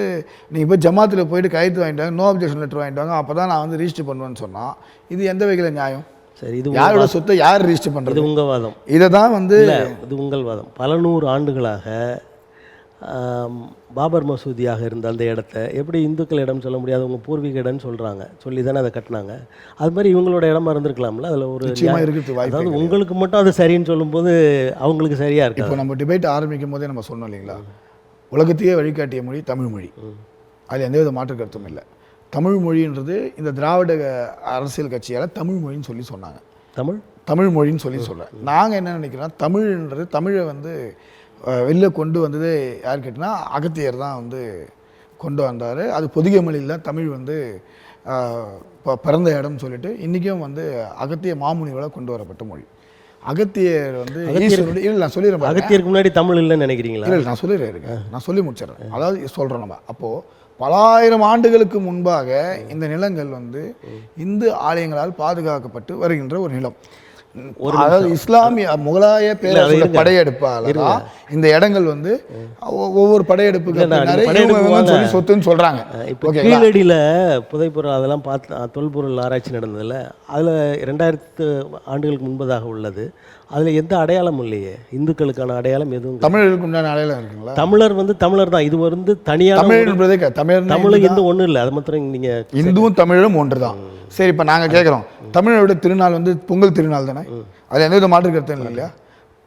B: நீங்கள் போய் ஜமாத்தில் போயிட்டு கைது வாங்கிட்டு வாங்க, நோ அப்ஜெக்ஷன் லெட்டர் வாங்கிட்டு வாங்க, அப்போ தான் நான் வந்து ரிஜிஸ்டர் பண்ணுவேன்னு சொன்னால் இது எந்த வகையில் நியாயம்?
A: சரி, இது
B: யாரோட சொத்தை யார் ரிஜிஸ்டர் பண்ணுறது?
A: இது உங்கள் வாதம்.
B: இதை தான் வந்து
A: இது உங்கள் வாதம். பல 100 ஆண்டுகளாக பாபர் மசூதியாக இருந்த அந்த இடத்த எப்படி இந்துக்கள் இடம் சொல்ல முடியாது, உங்கள் பூர்வீக இடம்னு சொல்கிறாங்க, சொல்லி தானே அதை கட்டினாங்க. அது மாதிரி இவங்களோட இடமா இருந்திருக்கலாம்ல. அதில் ஒரு அதாவது உங்களுக்கு மட்டும் அது சரின்னு சொல்லும்போது அவங்களுக்கு சரியாக இருக்குது.
B: இப்போ நம்ம டிபேட் ஆரம்பிக்கும் போதே நம்ம சொன்னோம் இல்லைங்களா, உலகத்தையே வழிகாட்டிய மொழி தமிழ் மொழி, அதில் எந்தவித மாற்று கருத்தும் இல்லை. தமிழ் மொழின்றது இந்த திராவிட அரசியல் கட்சியால் தமிழ் மொழின்னு சொல்லி சொன்னாங்க. தமிழ் மொழின்னு சொல்லி சொல்கிறேன். நாங்கள் என்ன நினைக்கிறோன்னா, தமிழ்ன்றது, தமிழை வந்து வெளில கொண்டு வந்தது யார் கேட்டிங்கன்னா அகத்தியர் தான் வந்து கொண்டு வந்தார். அது பொதிகை மொழியில் தமிழ் வந்து இப்போ பிறந்த இடம்னு சொல்லிட்டு இன்றைக்கும் வந்து அகத்திய மாமுனிகளால் கொண்டு வரப்பட்ட மொழி. அகத்தியர் வந்து ஈஸ்வரனுடைய இல்லை, நான் சொல்லிடுறேன்.
A: அகத்தியருக்கு முன்னாடி தமிழ் இல்லைன்னு நினைக்கிறீங்களா?
B: இல்லை, நான் சொல்லிடுறேன், நான் சொல்லி முடிச்சிடறேன். அதாவது சொல்கிறோம் நம்ம, அப்போது பலாயிரம் ஆண்டுகளுக்கு முன்பாக இந்த நிலங்கள் வந்து இந்து ஆலயங்களால் பாதுகாக்கப்பட்டு வருகின்ற ஒரு நிலம். அதாவது இஸ்லாமிய முகலாய பேரரசு படையெடுப்பால் இந்த இடங்கள் வந்து ஒவ்வொரு படையெடுப்புக்கு சொல்லி சொத்துன்னு சொல்றாங்க.
A: இப்போ கீழடியில் புதைப்பொருள் அதெல்லாம் பார்த்து தொல்பொருள் ஆராய்ச்சி நடந்ததில்ல, அதில் 2000 ஆண்டுகளுக்கு முன்பதாக உள்ளது. அதில் எந்த அடையாளமும் இல்லையே, இந்துக்களுக்கான அடையாளம் எதுவும்.
B: தமிழர்களுக்கு உண்டான அடையாளம் இருக்குங்களா?
A: தமிழர் வந்து தமிழர் தான். இது வந்து தனியாக தமிழ் இந்து ஒன்றும் இல்லை. அது மாத்திரம் நீங்கள்
B: இந்துவும் தமிழும் ஒன்று தான். சரி, இப்போ நாங்கள் கேட்குறோம், தமிழோட திருநாள் வந்து பொங்கல் திருநாள் தானே, அது எந்த வித மாற்று கருத்தும் இல்லை இல்லையா?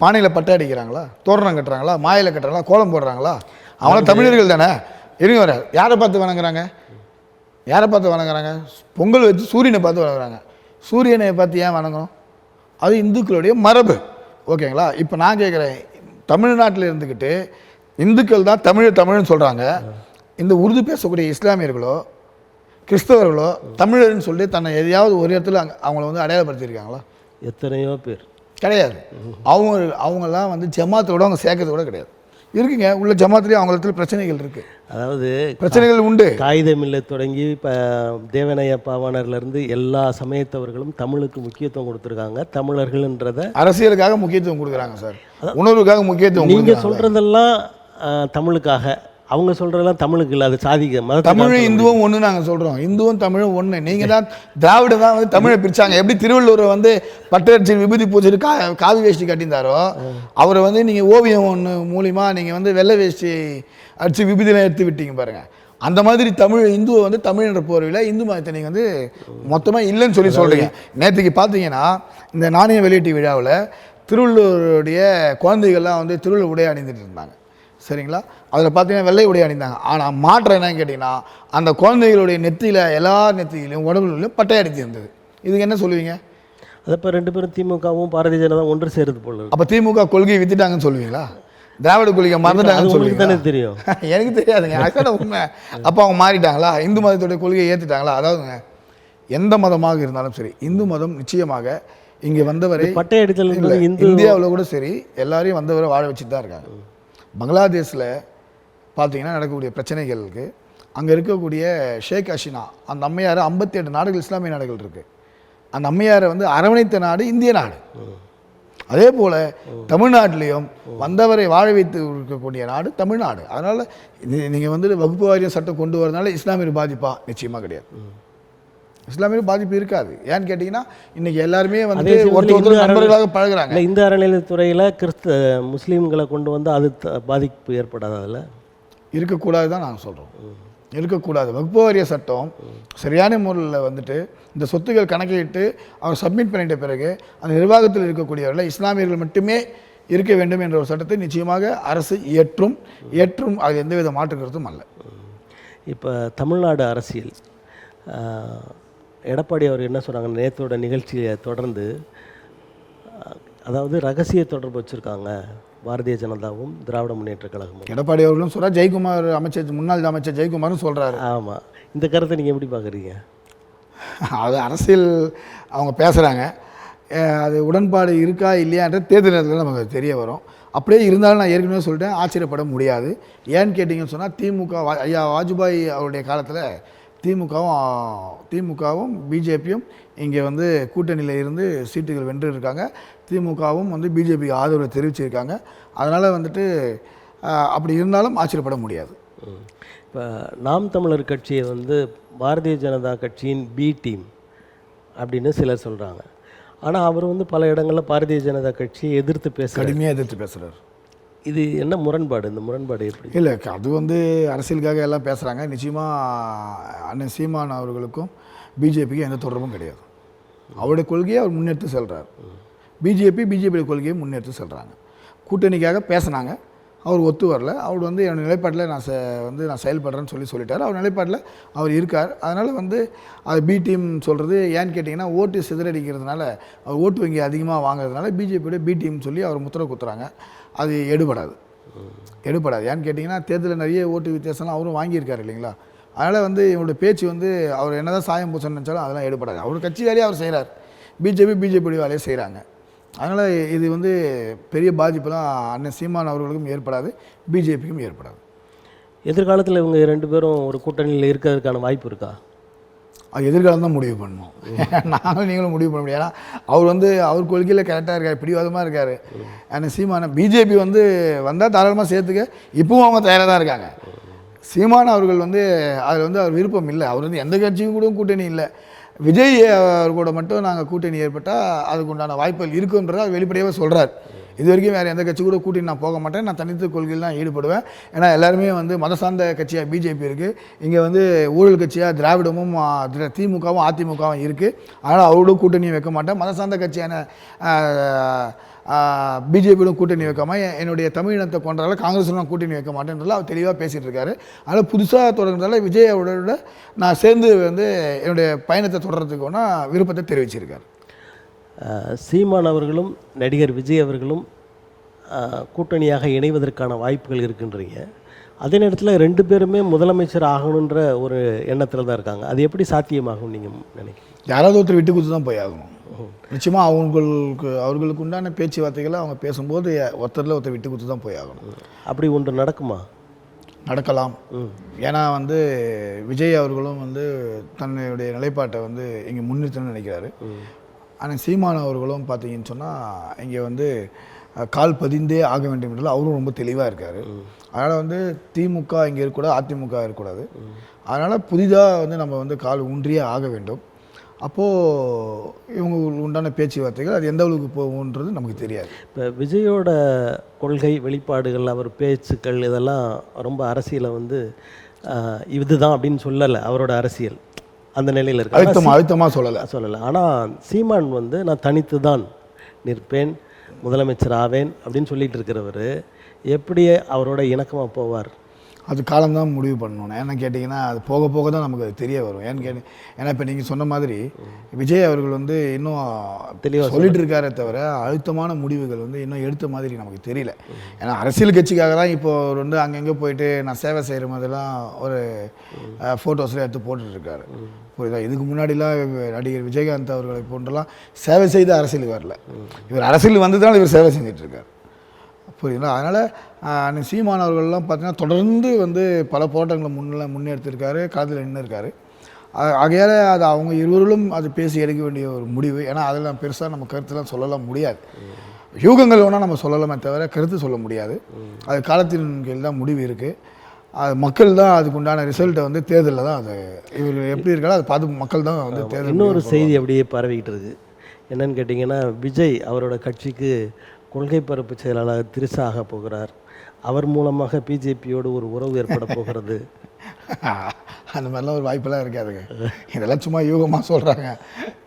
B: பானையில் பட்டை அடிக்கிறாங்களா, தோரணம் கட்டுறாங்களா, மாயில கட்டுறாங்களா, கோலம் போடுறாங்களா, அவங்களாம் தமிழர்கள் தானே. இருங்க வர யாரை பார்த்து வணங்குறாங்க? யாரை பார்த்து வணங்குறாங்க? பொங்கல் வச்சு சூரியனை பார்த்து வணங்குறாங்க. சூரியனை பார்த்து ஏன் வணங்கணும்? அது இந்துக்களுடைய மரபு. ஓகேங்களா? இப்போ நான் கேட்குறேன், தமிழ்நாட்டில் இருந்துக்கிட்டு இந்துக்கள் தான் தமிழ்னு சொல்கிறாங்க. இந்த உருது பேசக்கூடிய இஸ்லாமியர்களோ கிறிஸ்தவர்களோ தமிழர்னு சொல்லி தன்னை எதையாவது ஒரு இடத்துல அவங்கள வந்து அடையாளப்படுத்தியிருக்காங்களா?
A: எத்தனையோ பேர்
B: கிடையாது. அவங்கெல்லாம் வந்து ஜமாத்தோட அவங்க சேர்க்கறது கூட கிடையாது. இருக்குங்க, உள்ள ஜமாத்துலேயே அவங்களுக்கு பிரச்சனைகள் இருக்குது.
A: அதாவது
B: பிரச்சனைகள் உண்டு.
A: காகிதமில்லை தொடங்கி இப்போ தேவனைய பாவாணர்லேருந்து எல்லா சமயத்தவர்களும் தமிழுக்கு முக்கியத்துவம் கொடுத்துருக்காங்க. தமிழர்கள்ன்றத
B: அரசியலுக்காக முக்கியத்துவம் கொடுக்குறாங்க சார், உணர்வுக்காக முக்கியத்துவம்.
A: நீங்கள் சொல்கிறதெல்லாம் தமிழுக்காக, அவங்க சொல்கிறதெல்லாம் தமிழுக்கு இல்லை, அது சாதிக்க மத.
B: தமிழும் இந்துவும் ஒன்று நாங்கள் சொல்கிறோம், இந்துவும் தமிழும் ஒன்று. நீங்கள் தான் திராவிட தான் வந்து தமிழை பிரித்தாங்க. எப்படி திருவள்ளுவர் வந்து பட்டரிச்சி விபூதி பூஜை காவி வேஷ்டி கட்டியிருந்தாரோ, அவரை வந்து நீங்கள் ஓவியம் ஒன்று மூலிமா நீங்கள் வந்து வெள்ளை வேஷ்டி அடித்து விபூதியெலாம் எடுத்து விட்டீங்க பாருங்கள். அந்த மாதிரி இந்துவை வந்து தமிழ் என்ற போர்வையில் இந்து மதத்தை நீங்கள் வந்து மொத்தமாக இல்லைன்னு சொல்லி சொல்கிறீங்க. நேற்றுக்கு பார்த்தீங்கன்னா இந்த நாணய வெளியீட்டு விழாவில் திருவள்ளுவருடைய குழந்தைகள்லாம் வந்து திருவள்ளுவர் உடை அணிந்துட்டு இருந்தாங்க. சரிங்களா? அதில் பார்த்தீங்கன்னா வெள்ளை உடை அணிந்தாங்க. ஆனால் மாற்றம் என்னன்னு கேட்டிங்கன்னா, அந்த குழந்தைகளுடைய நெத்தியில் எல்லா நெத்தியிலையும் உடம்புலையும் பட்டை அடித்து இருந்தது. இதுக்கு என்ன சொல்லுவீங்க? அதை
A: இப்போ 2 பேரும் திமுகவும் பாரதிய ஜனதா ஒன்று சேருது போல.
B: அப்போ திமுக கொள்கையை வித்துட்டாங்கன்னு சொல்லுவீங்களா? திராவிட கொள்கை மறந்துட்டாங்கன்னு சொல்லுவீங்க?
A: தானே தெரியும்.
B: எனக்கு தெரியாதுங்க, அதுதான் உண்மை. அப்போ அவங்க மாறிட்டாங்களா? இந்து மதத்துடைய கொள்கையை ஏற்றுட்டாங்களா? அதாவதுங்க, எந்த மதமாக இருந்தாலும் சரி, இந்து மதம் நிச்சயமாக இங்கே வந்தவரை
A: பட்டை அடித்தல்
B: இந்தியாவில் கூட சரி எல்லாரையும் வந்தவரை வாழ வச்சுட்டு தான் இருக்காங்க. பங்களாதேஷில் பார்த்தீங்கன்னா நடக்கக்கூடிய பிரச்சனைகளுக்கு அங்கே இருக்கக்கூடிய ஷேக் ஹசீனா அந்த அம்மையார் 58 நாடுகள் இஸ்லாமிய நாடுகள் இருக்குது. அந்த அம்மையாரை வந்து அரவணைத்த நாடு இந்திய நாடு. அதே போல் தமிழ்நாட்டிலையும் வந்தவரை வாழ வைத்து இருக்கக்கூடிய நாடு தமிழ்நாடு. அதனால் நீங்கள் வந்து வகுப்பு வாரிய சட்டம் கொண்டு வரதுனால இஸ்லாமியர் பாதிப்பா? நிச்சயமாக கிடையாது. இஸ்லாமிய பாதிப்பு இருக்காது. ஏன்னு கேட்டிங்கன்னா இன்றைக்கி எல்லாருமே வந்து ஒருத்தர் நண்பர்களாக பழகுறாங்க.
A: இந்த அறநிலையத்துறையில் முஸ்லீம்களை கொண்டு வந்து அது பாதிப்பு ஏற்படாது. அதில்
B: இருக்கக்கூடாது தான் நாங்கள் சொல்கிறோம். இருக்கக்கூடாது. வகுப்பு வாரிய சட்டம் சரியான முறையில் வந்துட்டு இந்த சொத்துக்கள் கணக்கிட்டு அவர் சப்மிட் பண்ணிட்ட பிறகு அந்த நிர்வாகத்தில் இருக்கக்கூடியவர்கள் இஸ்லாமியர்கள் மட்டுமே இருக்க வேண்டும் என்ற ஒரு சட்டத்தை நிச்சயமாக அரசு ஏற்றும் அது எந்தவித மாற்று கருத்தும் அல்ல.
A: இப்போ தமிழ்நாடு அரசியல் எடப்பாடி அவர் என்ன சொன்னாங்க நேற்றோட நிகழ்ச்சியை தொடர்ந்து, அதாவது ரகசிய தொடர்பு வச்சுருக்காங்க பாரதிய ஜனதாவும் திராவிட முன்னேற்ற கழகமும்.
B: எடப்பாடி அவர்களும் சொல்கிறார், ஜெயக்குமார் முன்னாள் அமைச்சர் ஜெயக்குமாரும் சொல்கிறாரு.
A: ஆமாம், இந்த கருத்தை நீங்கள் எப்படி பார்க்குறீங்க?
B: அது அரசியல் அவங்க பேசுகிறாங்க, அது உடன்பாடு இருக்கா இல்லையான்ற தேர்தல் நேரத்தில் நமக்கு தெரிய வரும். அப்படியே இருந்தாலும் நான் ஏற்கனவே சொல்லிட்டேன், ஆச்சரியப்பட முடியாது. ஏன்னு கேட்டிங்கன்னு சொன்னால் திமுக ஐயா வாஜ்பாய் அவருடைய காலத்தில் திமுகவும் பிஜேபியும் இங்கே வந்து கூட்டணியில் இருந்து சீட்டுகள் வென்று இருக்காங்க. திமுகவும் வந்து பிஜேபிக்கு ஆதரவு தெரிவிச்சிருக்காங்க. அதனால் வந்துட்டு அப்படி இருந்தாலும் ஆச்சரியப்பட முடியாது.
A: இப்போ நாம் தமிழர் கட்சியை வந்து பாரதிய ஜனதா கட்சியின் பி டீம் அப்படின்னு சிலர் சொல்கிறாங்க. ஆனால் அவர் வந்து பல இடங்களில் பாரதிய ஜனதா கட்சியை எதிர்த்து
B: கடுமையாக எதிர்த்து பேசுகிறார்.
A: இது என்ன முரண்பாடு? இந்த முரண்பாடு எப்படி?
B: இல்லை, அது வந்து அரசியலுக்காக எல்லாம் பேசுகிறாங்க. நிச்சயமாக அண்ணன் சீமான் அவர்களுக்கும் பிஜேபிக்கும் எந்த தொடர்பும் கிடையாது. அவருடைய கொள்கையை அவர் முன்னெடுத்து செல்கிறார். பிஜேபியோட கொள்கையை முன்னெடுத்து செல்கிறாங்க. கூட்டணிக்காக பேசினாங்க, அவர் ஒத்து வரல. அவர் வந்து என்னோடய நிலைப்பாட்டில் நான் செயல்படுறேன்னு சொல்லிட்டார். அவர் நிலைப்பாட்டில் அவர் இருக்கார். அதனால் வந்து அது பி டீம் சொல்கிறது ஏன்னு கேட்டிங்கன்னா ஓட்டு சிதறடிக்கிறதுனால, அவர் ஓட்டு வங்கி அதிகமாக வாங்குறதுனால பிஜேபியோட பி டீம் சொல்லி அவர் முத்திரை குத்துறாங்க. அது எடுபடாது. ஏன்னு கேட்டிங்கன்னா தேர்தலில் நிறைய ஓட்டு வித்தியாசம்லாம் அவரும் வாங்கியிருக்காரு இல்லைங்களா? அதனால் வந்து இவருடைய பேச்சு வந்து அவர் என்ன தான் சாயம் பூசன்னு நினச்சாலும் அதெல்லாம் எடுபடாது. அவர் கட்சி வேலையை அவர் செய்கிறார், பிஜேபியோட வேலையை செய்கிறாங்க. அதனால் இது வந்து பெரிய பாதிப்புலாம் அண்ணன் சீமான் அவர்களுக்கும் ஏற்படாது, பிஜேபிக்கும் ஏற்படாது.
A: எதிர்காலத்தில் இவங்க 2 பேரும் ஒரு கூட்டணியில் இருக்கிறதுக்கான வாய்ப்பு இருக்கா?
B: அது எதிர்காலம் தான் முடிவு பண்ணணும். நாங்களும் நீங்களும் முடிவு பண்ண முடியாது. அவர் கொள்கையில் கரெக்டாக இருக்கார், பிடிவாதமாக இருக்கார். அண்ணன் சீமான பிஜேபி வந்து வந்தால் தாராளமாக சேர்த்துக்க இப்பவும் அவங்க தயாராக தான் இருக்காங்க. சீமான் அவர்கள் வந்து அதில் வந்து அவர் விருப்பம் இல்லை. அவர் வந்து எந்த கட்சியும் கூட கூட்டணி இல்லை. விஜய் அவர் கூட மட்டும் நாங்கள் கூட்டணி ஏற்பட்டால் அதுக்கு உண்டான வாய்ப்புகள் இருக்குன்றதை வெளிப்படையாக சொல்கிறார். இது வரைக்கும் வேறு எந்த கட்சி கூட கூட்டணி நான் போக மாட்டேன், நான் தனித்த கொள்கையில் தான் ஈடுபடுவேன். ஏன்னா எல்லாருமே வந்து மத சார்ந்த கட்சியாக பிஜேபி இருக்குது, இங்கே வந்து ஊழல் கட்சியாக திராவிடமும் திமுகவும் அதிமுகவும் இருக்குது. அதனால் அவரோட கூட்டணியும் வைக்க மாட்டேன். மத சார்ந்த கட்சியான பிஜேபியோட கூட்டணி வைக்காமல் என்னுடைய தமிழினத்தை கொண்டதால காங்கிரஸுடன் கூட்டணி வைக்க மாட்டேன்றதில் அவர் தெளிவாக பேசிகிட்டு இருக்காரு. அதனால் புதுசாக தொடங்குறதால விஜய் அவரோட நான் சேர்ந்து வந்து என்னுடைய பயணத்தை தொடர்றதுக்கு விருப்பத்தை தெரிவிச்சிருக்காரு.
A: சீமான் அவர்களும் நடிகர் விஜய் அவர்களும் கூட்டணியாக இணைவதற்கான வாய்ப்புகள் இருக்குன்றீங்க. அதே நேரத்தில் 2 பேருமே முதலமைச்சர் ஆகணுன்ற ஒரு எண்ணத்தில் தான் இருக்காங்க. அது எப்படி சாத்தியமாகும் நீங்கள் நினைக்கிறீங்க?
B: யாராவது ஒருத்தர் விட்டு கொடுத்து தான் போய் ஆகணும். நிச்சயமாக அவர்களுக்கு உண்டான பேச்சுவார்த்தைகளை அவங்க பேசும்போது ஒருத்தரில் ஒருத்தர் விட்டு கொடுத்து தான் போய் ஆகணும்.
A: அப்படி ஒன்று நடக்குமா?
B: நடக்கலாம். ஏன்னா வந்து விஜய் அவர்களும் வந்து தன்னுடைய நிலைப்பாட்டை வந்து இங்கே முன்னிறுத்தணும்னு நினைக்கிறாரு. ஆனால் சீமான் அவர்களும் பார்த்தீங்கன்னு சொன்னால் இங்கே வந்து கால் பதிந்தே ஆக வேண்டும் என்றால் அவரும் ரொம்ப தெளிவாக இருக்கார். அதனால் வந்து திமுக இங்கே இருக்கக்கூடாது, அதிமுக இருக்கக்கூடாது. அதனால் புதிதாக வந்து நம்ம வந்து கால் ஊன்றியே ஆக வேண்டும். அப்போது இவங்க உண்டான பேச்சுவார்த்தைகள் அது எந்த அளவுக்கு போகுன்றது நமக்கு தெரியாது.
A: இப்போ விஜயோட கொள்கை வெளிப்பாடுகள், அவர் பேச்சுக்கள் இதெல்லாம் ரொம்ப அரசியலை வந்து இதுதான் அப்படின்னு சொல்லலை. அவரோட அரசியல் அந்த நிலையில் இருக்கு,
B: அழுத்தமாக சொல்லலை.
A: ஆனால் சீமான் வந்து நான் தனித்து தான் நிற்பேன், முதலமைச்சர் ஆவேன் அப்படின்னு சொல்லிட்டு இருக்கிறவர் எப்படி அவரோட இணக்கமாக போவார்?
B: அது காலம்தான் முடிவு பண்ணணும். ஏன்னா கேட்டிங்கன்னா அது போக போக தான் நமக்கு அது தெரிய வரும். ஏன்னா இப்போ நீங்கள் சொன்ன மாதிரி விஜய் அவர்கள் வந்து இன்னும் தெளிவாக சொல்லிட்டு இருக்காரே தவிர அழுத்தமான முடிவுகள் வந்து இன்னும் எடுத்த மாதிரி நமக்கு தெரியல. ஏன்னா அரசியல் கட்சிக்காக தான் இப்போ அவர் வந்து அங்கங்கே போயிட்டு நான் சேவை செய்கிற மாதிரிலாம் ஒரு ஃபோட்டோஸ்லாம் எடுத்து போட்டுட்ருக்காரு. புரியுதா? இதுக்கு முன்னாடிலாம் நடிகர் விஜயகாந்த் அவர்களை போன்றெல்லாம் சேவை செய்து அரசியலுக்கு வரல. இவர் அரசியல் வந்து தான் இவர் சேவை செஞ்சிட்ருக்கார். புரியுதுங்களா? அதனால் சீமான் அவர்கள்லாம் பார்த்தீங்கன்னா தொடர்ந்து வந்து பல போராட்டங்களை முன்னெடுத்திருக்காரு, காலத்தில் நின்று இருக்காரு. ஆகையால் அது அவங்க இருவர்களும் அது பேசி எடுக்க வேண்டிய ஒரு முடிவு. ஏன்னா அதெல்லாம் பெருசாக நம்ம கருத்துலாம் சொல்லலாம் முடியாது. யூகங்கள் வேணால் நம்ம சொல்லலாமே தவிர கருத்து சொல்ல முடியாது. அது காலத்தின் கீழ் தான் முடிவு இருக்குது. அது மக்கள் தான் அதுக்கு உண்டான ரிசல்ட்டை வந்து தேர்தலில் தான் அது இவர் எப்படி இருக்காரோ அதை பார்த்து மக்கள் தான் வந்து தேர்தல்.
A: இன்னொரு செய்தி அப்படியே பரவிக்கிட்டு இருக்குது. என்னன்னு கேட்டிங்கன்னா, விஜய் அவரோட கட்சிக்கு கொள்கை பரப்பு செயலாளர் திரிசாக போகிறார். அவர் மூலமாக பிஜேபியோடு ஒரு உறவு ஏற்பட போகிறது.
B: அந்த மாதிரிலாம் ஒரு வாய்ப்பெல்லாம் இருக்காதுங்க. இதெல்லாம் சும்மா யூகமாக சொல்கிறாங்க.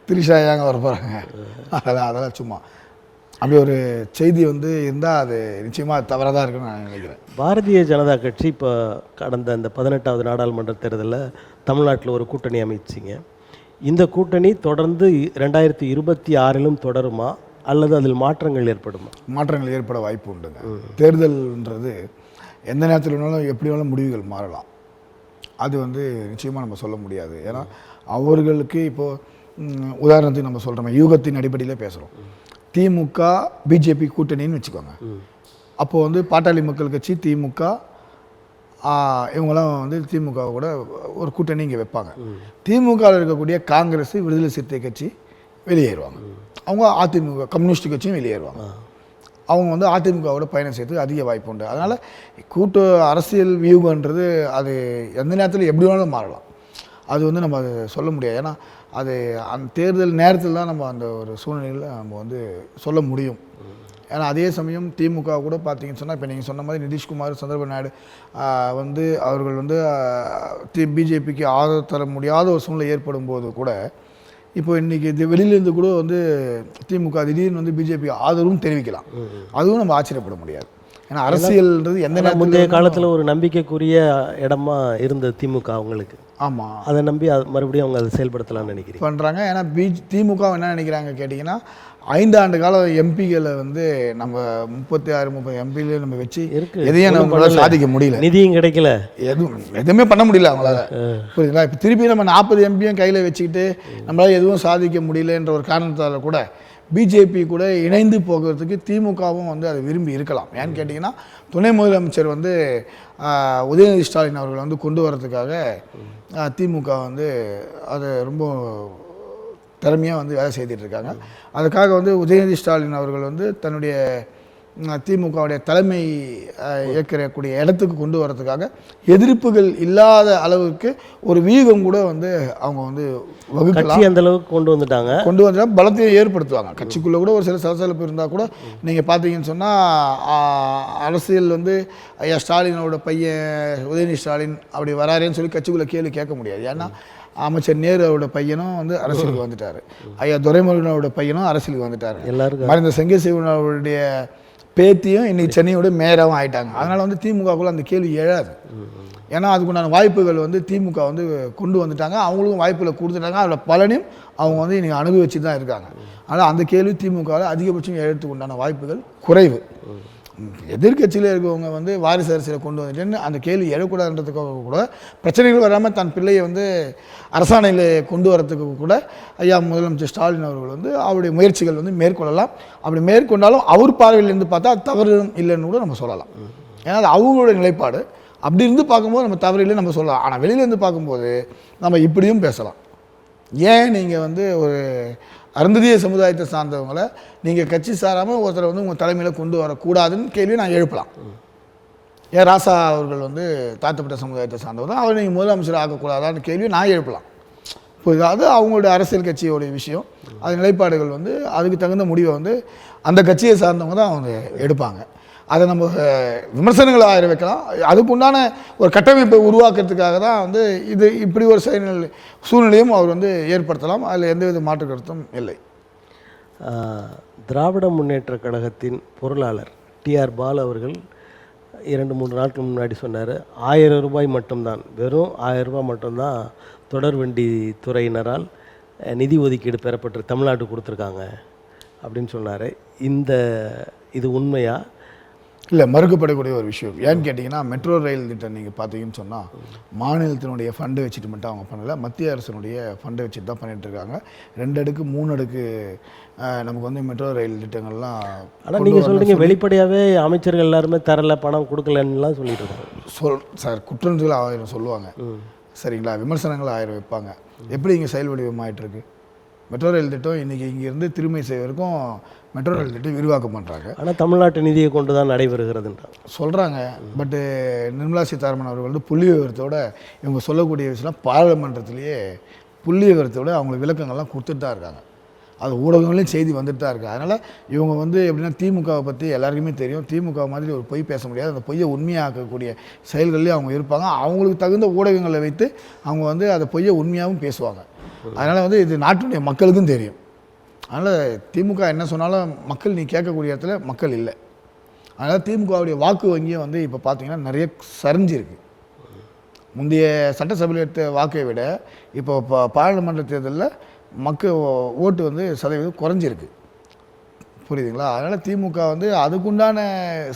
B: திரிஷா ஏங்க வர போகிறாங்க, அதெல்லாம் சும்மா அப்படி ஒரு செய்தி வந்து இருந்தால் அது நிச்சயமாக தவறாக தான் இருக்குன்னு நான் நினைக்கிறேன்.
A: பாரதிய ஜனதா கட்சி இப்போ கடந்த இந்த 18வது நாடாளுமன்ற தேர்தலில் தமிழ்நாட்டில் ஒரு கூட்டணி அமைச்சிங்க. இந்த கூட்டணி தொடர்ந்து 2026 தொடருமா அல்லது அதில் மாற்றங்கள் ஏற்படுமா?
B: மாற்றங்கள் ஏற்பட வாய்ப்பு உண்டுங்க. தேர்தல்ன்றது எந்த நேரத்தில் வேணாலும் எப்படி வேணாலும் முடிவுகள் மாறலாம். அது வந்து நிச்சயமாக நம்ம சொல்ல முடியாது. ஏன்னா அவர்களுக்கு இப்போது உதாரணத்துக்கு நம்ம சொல்கிறோம், யூகத்தின் அடிப்படையில் பேசுகிறோம். திமுக பிஜேபி கூட்டணின்னு வச்சுக்கோங்க. அப்போது வந்து பாட்டாளி மக்கள் கட்சி திமுக இவங்களாம் வந்து திமுக கூட ஒரு கூட்டணி இங்கே வைப்பாங்க. திமுகவில் இருக்கக்கூடிய காங்கிரஸ், விடுதலை சிறுத்தை கட்சி வெளியேறுவாங்க. அவங்க அதிமுக கம்யூனிஸ்ட் கட்சியும் வெளியேறுவாங்க. அவங்க வந்து அதிமுகவோட பயணம் செய்யறதுக்கு அதிக வாய்ப்பு உண்டு. அதனால் கூட்டு அரசியல் வியூகன்றது அது எந்த நேரத்தில் எப்படி வேணாலும் மாறலாம். அது வந்து நம்ம அதை சொல்ல முடியாது. ஏன்னா அது அந்த தேர்தல் நேரத்தில் தான் நம்ம அந்த ஒரு சூழ்நிலையில் நம்ம வந்து சொல்ல முடியும். ஏன்னா அதே சமயம் திமுக கூட பார்த்தீங்கன்னு சொன்னால் இப்போ நீங்கள் சொன்ன மாதிரி நிதிஷ்குமார், சந்திரபாபு நாயுடு வந்து அவர்கள் வந்து பிஜேபிக்கு ஆதரவு தர முடியாத ஒரு சூழ்நிலை ஏற்படும் போது கூட இப்போ இன்றைக்கி வெளியிலேருந்து கூட வந்து திமுக திடீர்னு வந்து பிஜேபிக்கு ஆதரவும் தெரிவிக்கலாம். அதுவும் நம்ம ஆச்சரியப்பட முடியாது. ஏன்னா அரசியல்ன்றது எந்த நேரம்
A: முந்தைய காலத்தில் ஒரு நம்பிக்கைக்குரிய இடமா இருந்தது திமுக அவங்களுக்கு.
B: ஆமாம்,
A: அதை நம்பி மறுபடியும் அவங்க அதை செயல்படுத்தலாம்னு நினைக்கிறேன்
B: பண்ணுறாங்க. ஏன்னா திமுக என்ன நினைக்கிறாங்க கேட்டிங்கன்னா, 5 ஆண்டு கால எம்பிகளை வந்து நம்ம 36-30 எம்பியிலே நம்ம வச்சு எதையும் நம்மளால சாதிக்க முடியல.
A: நிதியும் கிடைக்கல,
B: எதுவுமே பண்ண முடியல அவங்களால. புரியுதுங்களா? இப்போ திருப்பி நம்ம 40 எம்பியும் கையில் வச்சுக்கிட்டு நம்மளால் எதுவும் சாதிக்க முடியலன்ற ஒரு காரணத்தால் கூட பிஜேபி கூட இணைந்து போகிறதுக்கு திமுகவும் வந்து அதை விரும்பி இருக்கலாம். ஏன்னு கேட்டிங்கன்னா, துணை முதலமைச்சர் வந்து உதயநிதி ஸ்டாலின் அவர்களை வந்து கொண்டு வரதுக்காக திமுக வந்து அதை ரொம்ப திறமையாக வந்து வேலை செய்துட்ருக்காங்க. அதுக்காக வந்து உதயநிதி ஸ்டாலின் அவர்கள் வந்து தன்னுடைய திமுகவுடைய தலைமை ஏற்கக்கூடிய இடத்துக்கு கொண்டு வரதுக்காக எதிர்ப்புகள் இல்லாத அளவுக்கு ஒரு வியூகம் கூட வந்து அவங்க வந்து
A: வகுக்கலாம். அந்த அளவுக்கு கொண்டு
B: வந்துட்டால் பலத்தையும் ஏற்படுத்துவாங்க. கட்சிக்குள்ளே கூட ஒரு சில சலசலப்பு இருந்தால் கூட நீங்கள் பார்த்தீங்கன்னு சொன்னால் அரசியல் வந்து ஐயா ஸ்டாலினோட பையன் உதயநிதி ஸ்டாலின் அப்படி வராருன்னு சொல்லி கட்சிக்குள்ளே கேள்வி கேட்க முடியாது. ஏன்னா அமைச்சர் நேருவோட பையனும் வந்து அரசியலுக்கு வந்துட்டார், ஐயா துரைமுருகனோட பையனும் அரசியலுக்கு வந்துட்டார், எல்லாருக்கும் மறைந்த செங்கசிவனுடைய பேத்தியும் இன்னைக்கு சென்னையோட மேயராகவும் ஆயிட்டாங்க. அதனால் வந்து திமுகக்குள்ள அந்த கேள்வி எழாது. ஏன்னா அதுக்குண்டான வாய்ப்புகள் வந்து திமுக வந்து கொண்டு வந்துட்டாங்க, அவங்களுக்கும் வாய்ப்புகளை கொடுத்துட்டாங்க. அதில் பலனையும் அவங்க வந்து இன்னைக்கு அனுபவிச்சு தான் இருக்காங்க. ஆனால் அந்த கேள்வி திமுகவில் அதிகபட்சம் எழுத்துக்கு உண்டான வாய்ப்புகள் குறைவு. எதிர்கட்சியில் இருக்கவங்க வந்து வாரிசு அரசியலை கொண்டு வந்துட்டேன்னு அந்த கேள்வி எழக்கூடாதுன்றதுக்காக கூட பிரச்சனைகள் வராமல் தன் பிள்ளையை வந்து அரசாணையில் கொண்டு வரத்துக்கு கூட ஐயா முதலமைச்சர் ஸ்டாலின் அவர்கள் வந்து அவருடைய முயற்சிகள் வந்து மேற்கொள்ளலாம். அப்படி மேற்கொண்டாலும் அவர் பார்வையிலேருந்து பார்த்தா அது தவறு இல்லைன்னு கூட நம்ம சொல்லலாம். ஏன்னா அது அவங்களோட நிலைப்பாடு. அப்படி இருந்து பார்க்கும்போது நம்ம தவறு இல்லைன்னு நம்ம சொல்லலாம். ஆனால் வெளியிலேருந்து பார்க்கும்போது நம்ம இப்படியும் பேசலாம். ஏன் நீங்கள் வந்து ஒரு அருந்ததிய சமுதாயத்தை சார்ந்தவங்களை நீங்கள் கட்சி சாராமல் ஒருத்தரை வந்து உங்கள் தலைமையில் கொண்டு வரக்கூடாதுன்னு கேள்வி நான் எழுப்பலாம். ஏன் ராசா அவர்கள் வந்து தாழ்த்தப்பட்ட சமுதாயத்தை சார்ந்தவர் தான், அவர் நீங்கள் முதலமைச்சர் ஆக்கக்கூடாதான்னு கேள்வி நான் எழுப்பலாம். இப்போ அது அவங்களுடைய அரசியல் கட்சியோடைய விஷயம். அது நிலைப்பாடுகள் வந்து அதுக்கு தகுந்த முடிவை வந்து அந்த கட்சியை சார்ந்தவங்க தான் அவங்க எடுப்பாங்க. அதை நம்ம விமர்சனங்களை ஆயிர வைக்கலாம். அதுக்குண்டான ஒரு கட்டமைப்பை உருவாக்குறதுக்காக தான் வந்து இது இப்படி ஒரு சூழ்நிலையும் அவர் வந்து ஏற்படுத்தலாம். அதில் எந்தவித மாற்று கருத்தும் இல்லை.
A: திராவிட முன்னேற்ற கழகத்தின் பொருளாளர் டிஆர் பாலு அவர்கள் 2-3 நாட்கள் முன்னாடி சொன்னார், 1000 ரூபாய் மட்டும்தான், வெறும் 1000 ரூபாய் மட்டும்தான் தொடர்வண்டி துறையினரால் நிதி ஒதுக்கீடு பெறப்பட்டு தமிழ்நாட்டுக்கு கொடுத்துருக்காங்க அப்படின்னு சொன்னார். இது உண்மையா?
B: இல்லை, மறுக்கப்படக்கூடிய ஒரு விஷயம். ஏன்னு கேட்டிங்கன்னா, மெட்ரோ ரயில் திட்டம் நீங்கள் பார்த்தீங்கன்னு சொன்னால் மாநிலத்தினுடைய ஃபண்டை வச்சுட்டு மட்டும் அவங்க பண்ணலை, மத்திய அரசினுடைய ஃபண்டை வச்சுட்டு தான் பண்ணிகிட்டு இருக்காங்க. 2 அடுக்கு 3 அடுக்கு நமக்கு வந்து மெட்ரோ ரயில் திட்டங்கள்லாம்.
A: ஆனால் நீங்கள் சொல்கிறீங்க வெளிப்படையாகவே அமைச்சர்கள் எல்லாருமே தரல, பணம் கொடுக்கலன்னுலாம் சொல்லிட்டு இருக்கோம்.
B: சார், குற்றங்கள் 1000 சொல்லுவாங்க, சரிங்களா, விமர்சனங்கள் 1000 வைப்பாங்க. எப்படி இங்கே செயல் வடிவமாயிட்டு இருக்கு மெட்ரோ ரயில் திட்டம்? இன்றைக்கி இங்கேருந்து திருமை செய்வதற்கும் மெட்ரோ ரயில் திட்டம் விரிவாக்கம் பண்ணுறாங்க.
A: ஆனால் தமிழ்நாட்டு நிதியை கொண்டு தான் நடைபெறுகிறதுன்றாங்க
B: சொல்கிறாங்க. பட்டு நிர்மலா சீதாராமன் அவர்கள் வந்து புள்ளி விவரத்தோடு இவங்க சொல்லக்கூடிய விஷயம்லாம் பாராளுமன்றத்திலேயே புள்ளி விவரத்தோடு அவங்களுக்கு விளக்கங்கள்லாம் கொடுத்துட்டு தான் இருக்காங்க. அது ஊடகங்களையும் செய்தி வந்துட்டு தான் இருக்குது. அதனால் இவங்க வந்து எப்படின்னா, திமுகவை பற்றி எல்லாருக்குமே தெரியும், திமுக மாதிரி ஒரு பொய் பேச முடியாது, அந்த பொய்யை உண்மையாக்கக்கூடிய செயல்கள்லேயும் அவங்க இருப்பாங்க. அவங்களுக்கு தகுந்த ஊடகங்களை வைத்து அவங்க வந்து அதை பொய்யை உண்மையாகவும் பேசுவாங்க. அதனால் வந்து இது நாட்டுடைய மக்களுக்கும் தெரியும். அதனால் திமுக என்ன சொன்னாலும் மக்கள் நீ கேட்கக்கூடிய இடத்துல மக்கள் இல்லை. அதனால் திமுகவுடைய வாக்கு வங்கியை வந்து இப்போ பார்த்திங்கன்னா நிறைய சரிஞ்சிருக்கு. முந்தைய சட்டசபையில் எடுத்த வாக்கை விட இப்போ பாராளுமன்ற தேர்தலில் மக்கள் ஓட்டு வந்து சதவீதம் குறைஞ்சிருக்கு. புரியுதுங்களா? அதனால் திமுக வந்து அதுக்குண்டான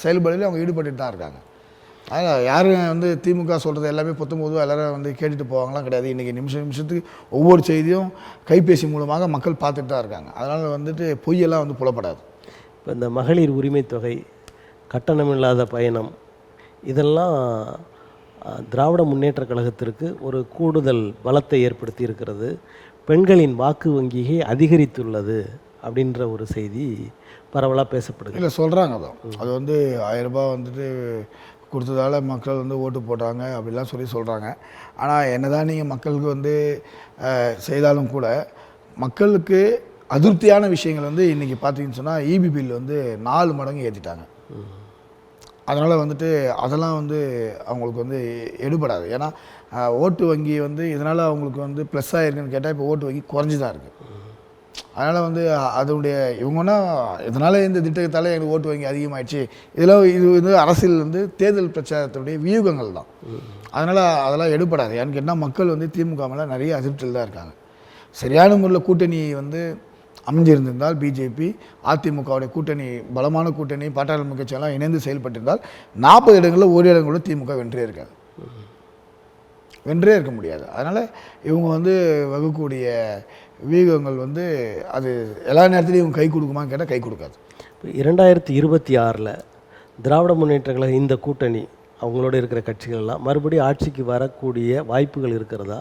B: செயல்பாடுகளில் அவங்க ஈடுபட்டு தான் இருக்காங்க. அதனால் யாரும் வந்து திமுக சொல்கிறது எல்லாமே 19 எல்லோரும் வந்து கேட்டுட்டு போவாங்களாம் கிடையாது. இன்றைக்கி நிமிஷத்துக்கு ஒவ்வொரு செய்தியும் கைபேசி மூலமாக மக்கள் பார்த்துட்டு தான் இருக்காங்க. அதனால் வந்துட்டு பொய்யெல்லாம் வந்து புலப்படாது.
A: இப்போ இந்த மகளிர் உரிமை தொகை, கட்டணமில்லாத பயணம், இதெல்லாம் திராவிட முன்னேற்ற கழகத்திற்கு ஒரு கூடுதல் பலத்தை ஏற்படுத்தி இருக்கிறது. பெண்களின் வாக்கு வங்கியை அதிகரித்துள்ளது அப்படின்ற ஒரு செய்தி பரவலாக பேசப்படுது.
B: இல்லை, சொல்கிறாங்க தான். அது வந்து 1000 ரூபாய் வந்துட்டு கொடுத்ததால மக்கள் வந்து ஓட்டு போட்டாங்க அப்படிலாம் சொல்கிறாங்க. ஆனால் என்ன தான் நீங்கள் மக்களுக்கு வந்து செய்தாலும் கூட மக்களுக்கு அதிருப்தியான விஷயங்கள் வந்து இன்றைக்கி பார்த்தீங்கன்னு சொன்னால் இபி பில் வந்து 4 மடங்கு ஏற்றிட்டாங்க. அதனால் வந்துட்டு அதெல்லாம் வந்து அவங்களுக்கு வந்து எடுபடாது. ஏன்னா ஓட்டு வங்கி வந்து இதனால் அவங்களுக்கு வந்து ப்ளஸ் ஆகிருக்குன்னு கேட்டால் இப்போ ஓட்டு வங்கி குறைஞ்சி தான் இருக்குது. அதனால் வந்து அதனுடைய இவங்கன்னா இதனால் இந்த திட்டத்தால் எனக்கு ஓட்டு வங்கி அதிகமாகிடுச்சு, இது வந்து அரசியல் வந்து தேர்தல் பிரச்சாரத்துடைய வியூகங்கள் தான். அதனால் அதெல்லாம் எடுபடாது. ஏன்னு கேட்டால் மக்கள் வந்து திமுக மேலே நிறைய அதிருப்தியில் தான் இருக்காங்க. சரியான முறையில் கூட்டணி வந்து அமைஞ்சிருந்திருந்தால், பிஜேபி அதிமுகவுடைய கூட்டணி பலமான கூட்டணி பாட்டாளி கட்சியெல்லாம் இணைந்து செயல்பட்டிருந்தால் 40 இடங்களில் ஒரு இடம் கூட திமுக வென்றே இருக்க முடியாது. அதனால் இவங்க வந்து வகுக்கக்கூடிய வியூகங்கள் வந்து அது எல்லா நேரத்துலையும் இவங்க கை கொடுக்குமான்னு கேட்டால் கை கொடுக்காது.
A: 2026 திராவிட முன்னேற்ற கழக இந்த கூட்டணி அவங்களோட இருக்கிற கட்சிகள்லாம் மறுபடியும் ஆட்சிக்கு வரக்கூடிய வாய்ப்புகள் இருக்கிறதா?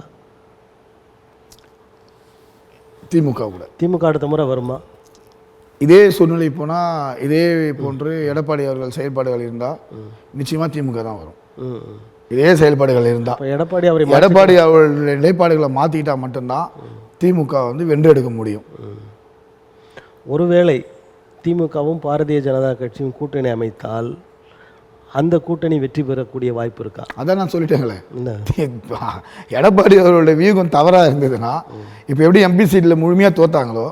A: திமுக அடுத்த முறை வருமா?
B: இதே சூழ்நிலை போனால், இதே போன்று எடப்பாடி அவர்கள் செயல்பாடுகள் இருந்தால் நிச்சயமாக திமுக தான் வரும். இதே செயல்பாடுகள் இருந்தால் எடப்பாடி அவர்களுடைய நிலைப்பாடுகளை மாற்றிக்கிட்டால் மட்டும்தான் திமுக வந்து வென்றெடுக்க முடியும்.
A: ஒருவேளை திமுகவும் பாரதிய ஜனதா கட்சியும் கூட்டணி அமைத்தால் அந்த கூட்டணி வெற்றி பெறக்கூடிய வாய்ப்பு இருக்கா?
B: அதான் நான் சொல்லிட்டேங்களே,
A: என்ன
B: எடப்பாடி அவர்களுடைய வியூகம் தவறாக இருந்ததுன்னா இப்போ எப்படி எம்பி சீட்டில் முழுமையாக தோத்தாங்களோ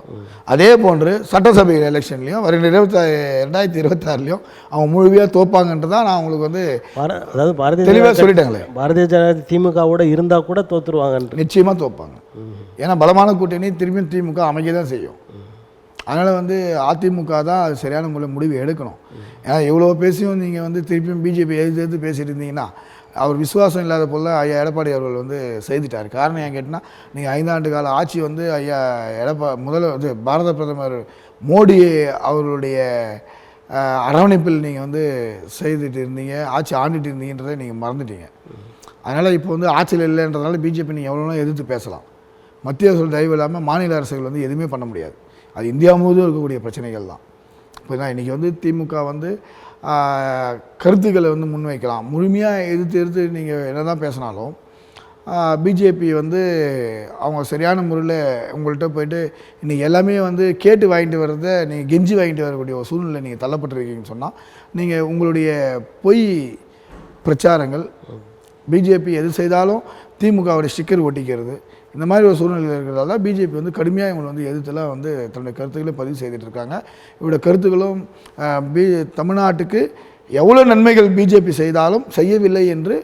B: அதே போன்று சட்டசபை எலெக்ஷன்லையும் வருகிற 2026 அவங்க முழுமையாக தோப்பாங்கன்றதான் நான் உங்களுக்கு வந்து
A: அதாவது பாரதிய
B: தெளிவாக சொல்லிட்டாங்களே.
A: பாரதிய ஜனதா திமுகவோட இருந்தால் கூட தோற்றுருவாங்கன்ற.
B: நிச்சயமாக தோப்பாங்க. ஏன்னா பலமான கூட்டணி திரும்பியும் திமுக அமைக்க தான் செய்யும். அதனால் வந்து அதிமுக தான் அது சரியான முடிவு எடுக்கணும். ஏன்னா எவ்வளோ பேசியும் நீங்கள் வந்து திருப்பியும் பிஜேபி எதிர்த்து பேசிட்டு இருந்தீங்கன்னா அவர் விசுவாசம் இல்லாத போல ஐயா எடப்பாடி அவர்கள் வந்து செய்துட்டார். காரணம் ஏன் கேட்டால் நீங்கள் 5 ஆண்டு கால ஆட்சி வந்து ஐயா பாரத பிரதமர் மோடி அவர்களுடைய அரவணைப்பில் நீங்கள் வந்து செய்துட்டு இருந்தீங்க, ஆட்சி ஆண்டுட்டு இருந்தீங்கன்றதை நீங்கள் மறந்துட்டீங்க. அதனால் இப்போ வந்து ஆட்சியில் இல்லைன்றதுனால பிஜேபி நீங்கள் எவ்வளோனா எதிர்த்து பேசலாம். மத்திய அரசு தயவு இல்லாமல் மாநில அரசுகள் வந்து எதுவுமே பண்ண முடியாது. அது இந்தியா முழுவதும் இருக்கக்கூடிய பிரச்சனைகள் தான். இப்போ தான் இன்றைக்கி வந்து திமுக வந்து கருத்துக்களை வந்து முன்வைக்கலாம். முழுமையாக எதிர்த்து நீங்கள் என்ன தான் பேசினாலும் பிஜேபி வந்து அவங்க சரியான முறையில் உங்கள்கிட்ட போயிட்டு இன்றைக்கி எல்லாமே வந்து கேட்டு வாங்கிட்டு வர்றத நீங்கள் கெஞ்சி வாங்கிட்டு வரக்கூடிய ஒரு சூழ்நிலை நீங்கள் தள்ளப்பட்டிருக்கீங்கன்னு சொன்னால் நீங்கள் உங்களுடைய பொய் பிரச்சாரங்கள், பிஜேபி எது செய்தாலும் திமுகவுடைய ஸ்டிக்கர் ஒட்டிக்கிறது, இந்த மாதிரி ஒரு சூழ்நிலை இருக்கிறதால பிஜேபி வந்து கடுமையாக இவங்களை வந்து எதிர்த்துலாம் வந்து தன்னுடைய கருத்துக்களை பதிவு செய்துட்டு இருக்காங்க. இவருடைய கருத்துக்களும் தமிழ்நாட்டுக்கு எவ்வளோ நன்மைகள் பிஜேபி செய்தாலும் செய்யவில்லை என்று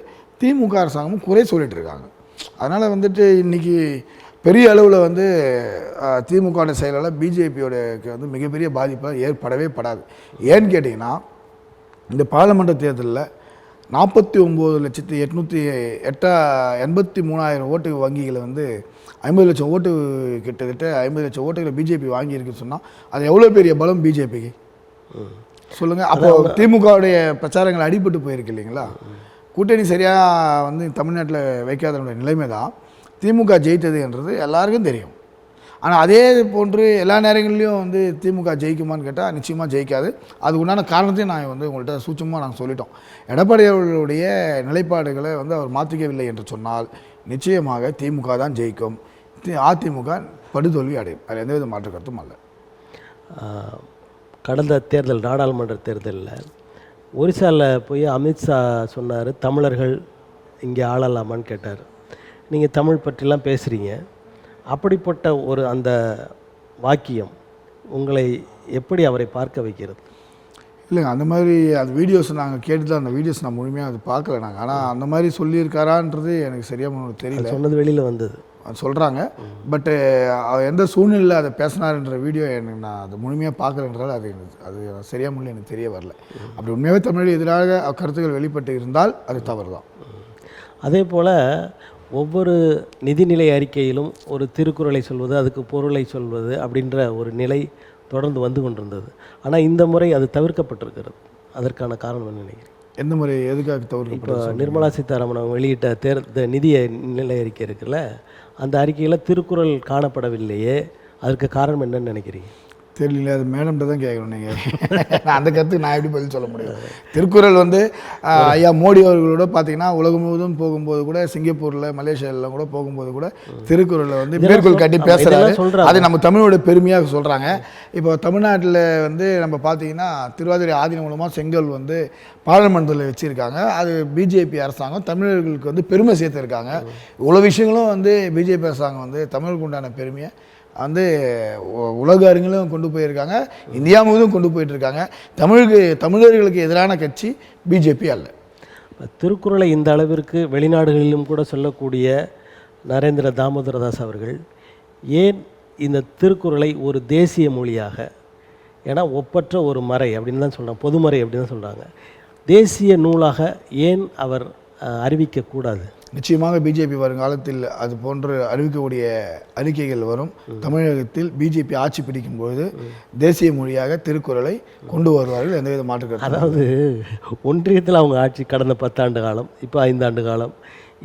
B: திமுக அரசாங்கமும் குறை சொல்லிட்டு இருக்காங்க. அதனால் வந்துட்டு இன்றைக்கி பெரிய அளவில் வந்து திமுக செயலால் பிஜேபியோட வந்து மிகப்பெரிய பாதிப்பாக ஏற்படவே படாது. ஏன்னு கேட்டிங்கன்னா இந்த பாராளுமன்ற தேர்தலில் 49,883,000 ஓட்டு வங்கிகளை வந்து 50 லட்சம் ஓட்டு கிட்டத்தட்ட 50 லட்சம் ஓட்டுகளை பிஜேபி வாங்கியிருக்குன்னு சொன்னால் அது எவ்வளோ பெரிய பலம் பிஜேபிக்கு சொல்லுங்கள். அப்போ திமுகவுடைய பிரச்சாரங்கள் அடிபட்டு போயிருக்கு இல்லைங்களா? கூட்டணி சரியாக வந்து தமிழ்நாட்டில் வைக்காதனுடைய நிலைமை தான் திமுக ஜெயித்ததுன்றது எல்லாருக்கும் தெரியும். ஆனால் அதே போன்று எல்லா நேரங்கள்லையும் வந்து திமுக ஜெயிக்குமான்னு கேட்டால் நிச்சயமாக ஜெயிக்காது. அதுக்கு உண்டான காரணத்தையும் நான் வந்து உங்கள்கிட்ட சூட்சமாக நாங்கள் சொல்லிட்டோம். எடப்பாடி அவர்களுடைய நிலைப்பாடுகளை வந்து அவர் மாற்றிக்கவில்லை என்று சொன்னால் நிச்சயமாக திமுக தான் ஜெயிக்கும். அதிமுக படுதோல்வி அடையும். அதில் எந்தவித மாற்று கருத்தும் அல்ல.
A: கடந்த தேர்தல் நாடாளுமன்ற தேர்தலில் ஒரிசாவில் போய் அமித்ஷா சொன்னார், தமிழர்கள் இங்கே ஆளலாமான்னு கேட்டார். நீங்கள் தமிழ் பற்றிலாம் பேசுகிறீங்க. அப்படிப்பட்ட ஒரு அந்த வாக்கியம் உங்களை எப்படி அவரை பார்க்க வைக்கிறது?
B: இல்லைங்க, அந்த மாதிரி அந்த வீடியோஸ் நாங்கள் கேட்டு தான் அந்த வீடியோஸ் நான் முழுமையாக அது பார்க்கல நாங்கள். ஆனால் அந்த மாதிரி சொல்லியிருக்காரான்றது எனக்கு சரியாக தெரியல.
A: சொன்னது வெளியில் வந்தது
B: சொல்கிறாங்க. பட்டு எந்த சூழ்நிலையில் அதை பேசினார்ன்ற வீடியோ எனக்கு நான் அதை முழுமையாக பார்க்கலன்றால் அது சரியாக முறையில் எனக்கு தெரிய வரல. அப்படி உண்மையாகவே தமிழுக்கு எதிராக கருத்துக்கள் வெளிப்பட்டு இருந்தால் அது தவறு தான்.
A: அதே போல் ஒவ்வொரு நிதிநிலை அறிக்கையிலும் ஒரு திருக்குறளை சொல்வது, அதுக்கு பொருளை சொல்வது அப்படின்ற ஒரு நிலை தொடர்ந்து வந்து கொண்டிருந்தது. ஆனால் இந்த முறை அது தவிர்க்கப்பட்டிருக்கிறது. அதற்கான காரணம் என்ன நினைக்கிறேன்?
B: எந்த முறை எதுக்காக தவிர்க்க?
A: இப்போ நிர்மலா சீதாராமன் அவங்க வெளியிட்ட நிதி நிலை அறிக்கை இருக்குல்ல, அந்த அறிக்கையில் திருக்குறள் காணப்படவில்லையே, அதற்கு காரணம் என்னன்னு நினைக்கிறீங்க?
B: தெரியல, அது மேடம்கிட்ட தான் கேட்கணும். நீங்கள் அந்த கருத்துக்கு நான் எப்படி பதில் சொல்ல முடியும்? திருக்குறள் வந்து ஐயா மோடி அவர்களோட பார்த்தீங்கன்னா உலகம் முழுவதும் போகும்போது கூட, சிங்கப்பூரில் மலேசியாவில் கூட போகும்போது கூட திருக்குறளை வந்து மேற்கோள் காட்டி பேசுகிறாரு. அது நம்ம தமிழோட பெருமையாக சொல்கிறாங்க. இப்போ தமிழ்நாட்டில் வந்து நம்ம பார்த்தீங்கன்னா திருவாதிரை ஆதீனம் மூலமாக செங்கல் வந்து பாராளுமன்றத்தில் வச்சுருக்காங்க. அது பிஜேபி அரசாங்கம் தமிழர்களுக்கு வந்து பெருமை சேர்த்துருக்காங்க. இவ்வளோ விஷயங்களும் வந்து பிஜேபி அரசாங்கம் வந்து தமிழுக்கு உண்டான பெருமையை வந்து உலக அரங்கிலும் கொண்டு போயிருக்காங்க, இந்தியா முழுவதும் கொண்டு போயிட்டுருக்காங்க. தமிழர்களுக்கு எதிரான கட்சி பிஜேபி அல்ல.
A: திருக்குறளை இந்த அளவிற்கு வெளிநாடுகளிலும் கூட சொல்லக்கூடிய நரேந்திர தாமோதரதாஸ் அவர்கள் ஏன் இந்த திருக்குறளை ஒரு தேசிய மொழியாக, ஏன்னா ஒப்பற்ற ஒரு மறை அப்படின்னு தான் சொல்கிறாங்க, பொதுமறை அப்படின்னு தான் சொல்கிறாங்க, தேசிய நூலாக ஏன் அவர் அறிவிக்கக்கூடாது?
B: நிச்சயமாக பிஜேபி வருங்காலத்தில் அது போன்று அறிவிக்கக்கூடிய அறிக்கைகள் வரும். தமிழகத்தில் பிஜேபி ஆட்சி பிடிக்கும்போது தேசிய மொழியாக திருக்குறளை கொண்டு வருவார்கள், எந்தவித மாற்று.
A: அதாவது ஒன்றியத்தில் அவங்க ஆட்சி கடந்த 10 ஆண்டு காலம், இப்போ 5 ஆண்டு காலம்,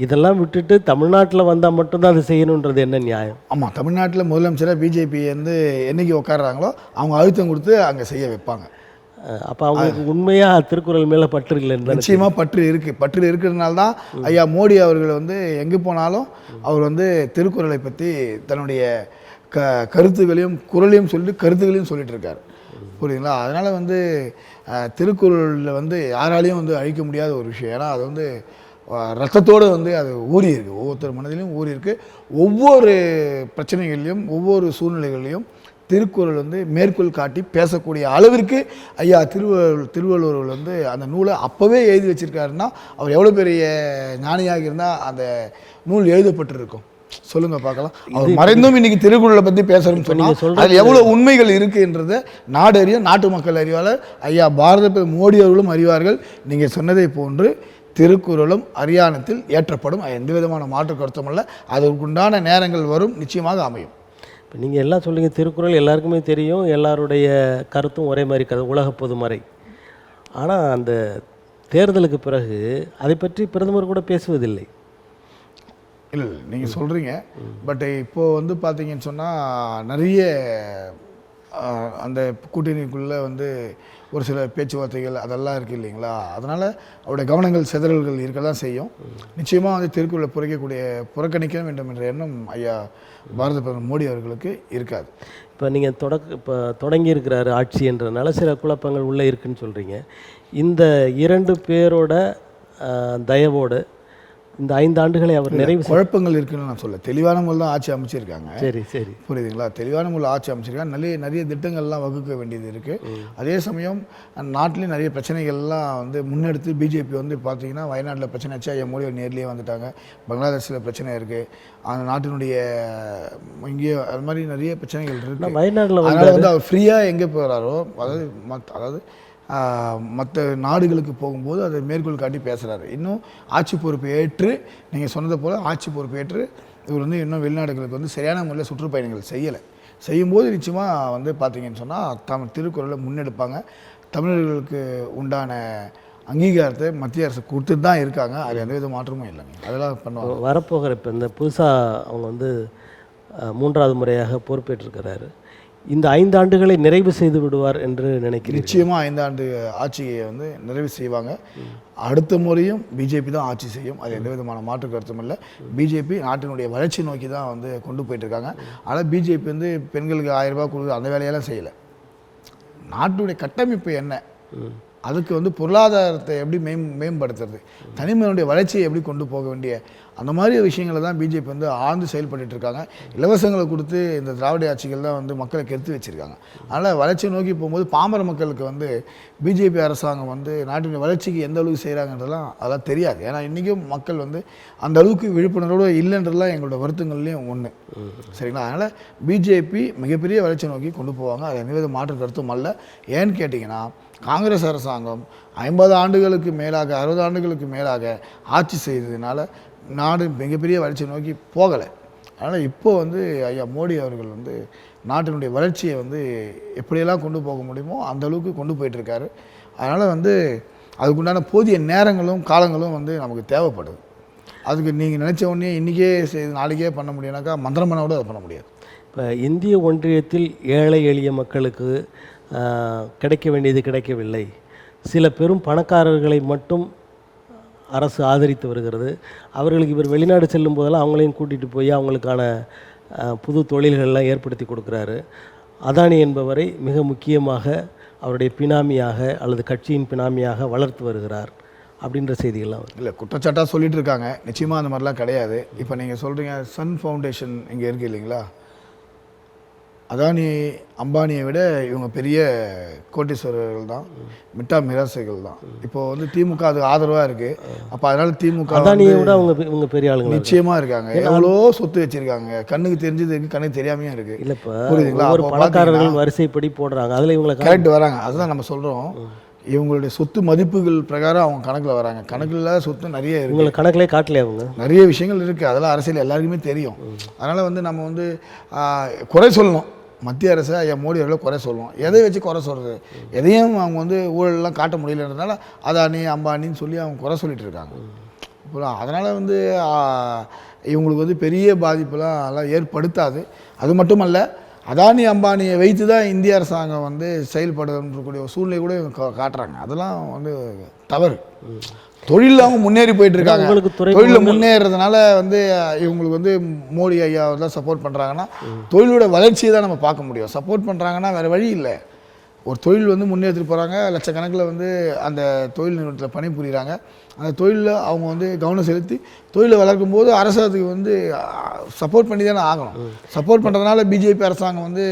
A: இதெல்லாம் விட்டுட்டு தமிழ்நாட்டில் வந்தால் மட்டும்தான் அது செய்யணுன்றது என்ன நியாயம்?
B: ஆமாம், தமிழ்நாட்டில் முதலமைச்சராக பிஜேபி வந்து என்றைக்கு உட்காடுறாங்களோ அவங்க அழுத்தம் கொடுத்து அங்கே செய்ய வைப்பாங்க.
A: அப்போ அவங்களுக்கு உண்மையாக திருக்குறள் மேலே பற்று இல்லைன்னு?
B: நிச்சயமாக பற்று இருக்குது. பற்று இருக்கிறதுனால தான் ஐயா மோடி அவர்கள் வந்து எங்கே போனாலும் அவர் வந்து திருக்குறளை பற்றி தன்னுடைய கருத்துக்களையும் குறளையும் சொல்லிட்டு கருத்துக்களையும் சொல்லிட்டு இருக்கார். புரியுதுங்களா? அதனால் வந்து திருக்குறளில் வந்து யாராலையும் வந்து அழிக்க முடியாத ஒரு விஷயம். ஏன்னா அது வந்து ரத்தத்தோடு வந்து அது ஊறி இருக்குது, ஒவ்வொருத்தர் மனதிலையும் ஊறி இருக்குது. ஒவ்வொரு பிரச்சனைகள்லையும் ஒவ்வொரு சூழ்நிலைகள்லையும் திருக்குறள் வந்து மேற்கோள் காட்டி பேசக்கூடிய அளவிற்கு ஐயா திருவள்ளுவர் வந்து அந்த நூலை அப்போவே எழுதி வச்சிருக்காருன்னா அவர் எவ்வளோ பெரிய ஞானியாக இருந்தால் அந்த நூல் எழுதப்பட்டிருக்கும் சொல்லுங்க பார்க்கலாம். அவர் மறைந்தும் இன்னைக்கு திருக்குறளை பற்றி பேசுறோம்னு சொன்னால் அதில் எவ்வளோ உண்மைகள் இருக்குன்றதை நாடு அறியும், நாட்டு மக்கள் அறிவாளர் ஐயா பாரத மோடி அவர்களும் அறிவார்கள். நீங்கள் சொன்னதை போன்று திருக்குறளும் அரியானத்தில் ஏற்றப்படும், எந்த விதமான மாற்று கருத்தும் இல்லை. அதற்குண்டான நேரங்கள் வரும், நிச்சயமாக அமையும்.
A: இப்போ நீங்கள் எல்லாம் சொல்லுங்க, திருக்குறள் எல்லாருக்குமே தெரியும், எல்லாருடைய கருத்தும் ஒரே மாதிரி கதை, உலக பொதுமறை. ஆனால் அந்த தேர்தலுக்கு பிறகு அதை பற்றி பிரதமர் கூட பேசுவதில்லை.
B: இல்லை நீங்கள் சொல்கிறீங்க, பட் இப்போது வந்து பார்த்தீங்கன்னு சொன்னால் நிறைய அந்த கூட்டணிக்குள்ளே வந்து ஒரு சில பேச்சுவார்த்தைகள் அதெல்லாம் இருக்குது இல்லைங்களா? அதனால் அவருடைய கவனங்கள் சிதறல்கள் இருக்க தான் செய்யும். நிச்சயமாக வந்து திருக்குறளை புறக்கணிக்க வேண்டும் என்ற எண்ணம் ஐயா பாரத பிரதமர் மோடி அவர்களுக்கு இருக்காது.
A: இப்போ நீங்கள் தொடங்கியிருக்கிறாரு ஆட்சின்றதுனால சில குழப்பங்கள் உள்ளே இருக்குன்னு சொல்கிறீங்க. இந்த 2 பேரோட தயவோடு இந்த 5 ஆண்டுகளை அவர் நிறைவு
B: குழப்பங்கள் இருக்குன்னு நான் சொல்ல, தெளிவான முறையில் தான் ஆட்சி அமைச்சிருக்காங்க.
A: சரி சரி,
B: புரியுதுங்களா? தெளிவான முறையில் ஆட்சி அமைச்சிருக்காங்க. நிறைய திட்டங்கள்லாம் வகுக்க வேண்டியது இருக்குது. அதே சமயம் நாட்டிலேயும் நிறைய பிரச்சனைகள்லாம் வந்து முன்னெடுத்து பிஜேபி வந்து பார்த்தீங்கன்னா வயநாட்டில் பிரச்சனை ஆச்சு, ஐயா மோடி நேர்லேயே வந்துட்டாங்க. பங்களாதேஷில் பிரச்சனை இருக்குது, அந்த நாட்டினுடைய இங்கேயோ அது மாதிரி நிறைய பிரச்சனைகள் இருக்குது.
A: வயநாட்டில்
B: அதனால் வந்து அவர் ஃப்ரீயாக எங்கே போகிறாரோ, அதாவது மற்ற நாடுகளுக்கு போகும்போது அதை மேற்கோள் காட்டி பேசுகிறாரு. இன்னும் ஆட்சி பொறுப்பு ஏற்று, நீங்கள் சொன்னதை போல் ஆட்சி பொறுப்பு ஏற்று இவர் வந்து இன்னும் வெளிநாடுகளுக்கு வந்து சரியான முறையில் சுற்றுப்பயணங்கள் செய்யும்போது நிச்சயமாக வந்து பார்த்தீங்கன்னு சொன்னால் திருக்குறளை முன்னெடுப்பாங்க. தமிழர்களுக்கு உண்டான அங்கீகாரத்தை மத்திய அரசு கொடுத்துட்டு தான் இருக்காங்க. அது எந்த வித மாற்றமும் இல்லைங்க, அதெல்லாம் பண்ணுவாங்க.
A: வரப்போகிற இப்போ இந்த புதுசாக அவங்க வந்து 3வது முறையாக பொறுப்பேற்றிருக்கிறாரு. இந்த 5 ஆண்டுகளை நிறைவு செய்து விடுவார் என்று நினைக்கிறேன்.
B: நிச்சயமாக 5 ஆண்டு ஆட்சியை வந்து நிறைவு செய்வாங்க. அடுத்த முறையும் பிஜேபி தான் ஆட்சி செய்யும், அது எந்த விதமான மாற்று கருத்தும் இல்லை. பிஜேபி நாட்டினுடைய வளர்ச்சி நோக்கி தான் வந்து கொண்டு போயிட்டுருக்காங்க. ஆனால் பிஜேபி வந்து பெண்களுக்கு 1000 ரூபாய் கொடுக்குது, அந்த வேலையெல்லாம் செய்யலை. நாட்டுடைய கட்டமைப்பு என்ன, அதுக்கு வந்து பொருளாதாரத்தை எப்படி மேம்படுத்துறது, தனிமனுடைய வளர்ச்சியை எப்படி கொண்டு போக வேண்டிய அந்த மாதிரி விஷயங்களை தான் பிஜேபி வந்து ஆழ்ந்து செயல்பட்டு இருக்காங்க. இலவசங்களை கொடுத்து இந்த திராவிட ஆட்சிகள் தான் வந்து மக்களை கெடுத்து வச்சுருக்காங்க. அதனால் வளர்ச்சி நோக்கி போகும்போது பாமர மக்களுக்கு வந்து பிஜேபி அரசாங்கம் வந்து நாட்டின் வளர்ச்சிக்கு எந்த அளவுக்கு செய்கிறாங்கன்றதெல்லாம் அதெல்லாம் தெரியாது. ஏன்னா இன்றைக்கும் மக்கள் வந்து அந்த அளவுக்கு விழிப்புணர்வோடு இல்லைன்றதுலாம் எங்களோட வருத்தங்கள்லேயும் ஒன்று. சரிங்களா? அதனால் பிஜேபி மிகப்பெரிய வளர்ச்சி நோக்கி கொண்டு போவாங்க, அது எந்தவித மாற்று கருத்தும் அல்ல. ஏன்னு கேட்டிங்கன்னா காங்கிரஸ் அரசாங்கம் 50 ஆண்டுகளுக்கு மேலாக 60 ஆண்டுகளுக்கு மேலாக ஆட்சி செய்ததுனால நாடு மிகப்பெரிய வளர்ச்சியை நோக்கி போகலை. அதனால் இப்போது வந்து ஐயா மோடி அவர்கள் வந்து நாட்டினுடைய வளர்ச்சியை வந்து எப்படியெல்லாம் கொண்டு போக முடியுமோ அந்த அளவுக்கு கொண்டு போயிட்டுருக்காரு. அதனால் வந்து அதுக்குண்டான போதிய நேரங்களும் காலங்களும் வந்து நமக்கு தேவைப்படுது. அதுக்கு நீங்கள் நினச்ச உடனே இன்றைக்கே செய்து நாளைக்கே பண்ண முடியும்னாக்கா மந்திரமனோடு அதை பண்ண முடியாது.
A: இப்போ இந்திய ஒன்றியத்தில் ஏழை எளிய மக்களுக்கு கிடைக்க வேண்டியது கிடைக்கவில்லை, சில பெரும் பணக்காரர்களை மட்டும் அரசு ஆதரித்து வருகிறது. அவர்களுக்கு இவர் வெளிநாடு செல்லும் போதெல்லாம் அவங்களையும் கூட்டிகிட்டு போய் அவங்களுக்கான புது தொழில்கள்லாம் ஏற்படுத்தி கொடுக்குறாரு. அதானி என்பவரை மிக முக்கியமாக அவருடைய பினாமியாக அல்லது கட்சியின் பினாமியாக வளர்த்து வருகிறார் அப்படின்ற செய்திகள்லாம்
B: இல்லை, குற்றச்சாட்டாக சொல்லிட்டு இருக்காங்க. நிச்சயமாக அந்த மாதிரிலாம் கிடையாது. இப்போ நீங்கள் சொல்கிறீங்க சன் ஃபவுண்டேஷன் இங்கே இருக்குது இல்லைங்களா, அதானி அம்பானியை விட இவங்க பெரிய கோட்டீஸ்வரர்கள் தான், மிட்டா மிராசுகள் தான். இப்போ வந்து திமுக அதுக்கு ஆதரவாக இருக்குது. அப்போ அதனால் திமுக
A: அதானியை விட அவங்க பெரிய ஆளுங்க
B: நிச்சயமாக இருக்காங்க. எவ்வளோ சொத்து வச்சுருக்காங்க, கண்ணுக்கு தெரிஞ்சது இருக்குது, கண்ணுக்கு தெரியாமையும் இருக்குது.
A: இல்லை, இப்போ புரியுதுங்களா? ஒரு பணக்காரர்கள் வரிசைப்படி போடுறாங்க, அதில் இவங்களை
B: கரெக்ட் வராங்க. அதுதான் நம்ம சொல்கிறோம், இவங்களுடைய சொத்து மதிப்புகள் பிரகாரம் அவங்க கணக்கில் வராங்க. கணக்கில் சொத்து நிறைய இருக்குது,
A: இவங்களை கணக்கிலே காட்டலையே. அவங்க நிறைய
B: விஷயங்கள் இருக்குது, அதெல்லாம் அரசியல் எல்லாருக்குமே தெரியும். அதனால் வந்து நம்ம வந்து குறை சொல்லணும், மத்திய அரசு ஐயா மோடி அவர்களை குறை சொல்லணும். எதை வச்சு குறை சொல்கிறது, எதையும் அவங்க வந்து ஊழலெலாம் காட்ட முடியலன்றதுனால அதானி அம்பானின்னு சொல்லி அவங்க குறை சொல்லிட்டு இருக்காங்க. இப்போ அதனால் வந்து இவங்களுக்கு வந்து பெரிய பாதிப்பெல்லாம் அதெல்லாம் ஏற்படுத்தாது. அது மட்டுமல்ல, அதானி அம்பானியை வைத்து தான் இந்திய அரசாங்கம் வந்து செயல்படுறக்கூடிய சூழ்நிலை கூட இவங்க காட்டுறாங்க. அதெல்லாம் வந்து தவறு. தொழிலில் அவங்க முன்னேறி போயிட்டு இருக்காங்க. தொழிலில் முன்னேறதுனால வந்து இவங்களுக்கு வந்து மோடி ஐயா தான் சப்போர்ட் பண்ணுறாங்கன்னா தொழிலோட வளர்ச்சியை தான் நம்ம பார்க்க முடியும். சப்போர்ட் பண்ணுறாங்கன்னா வேறு வழி இல்லை. ஒரு தொழில் வந்து முன்னேற்றிட்டு போகிறாங்க, லட்சக்கணக்கில் வந்து அந்த தொழில் நிறுவனத்தில் பணிபுரிகிறாங்க. அந்த தொழிலில் அவங்க வந்து கவனம் செலுத்தி தொழிலை வளர்க்கும் போது அரசு அதுக்கு வந்து சப்போர்ட் பண்ணி தானே ஆகணும். சப்போர்ட் பண்ணுறதுனால பிஜேபி அரசாங்கம் வந்து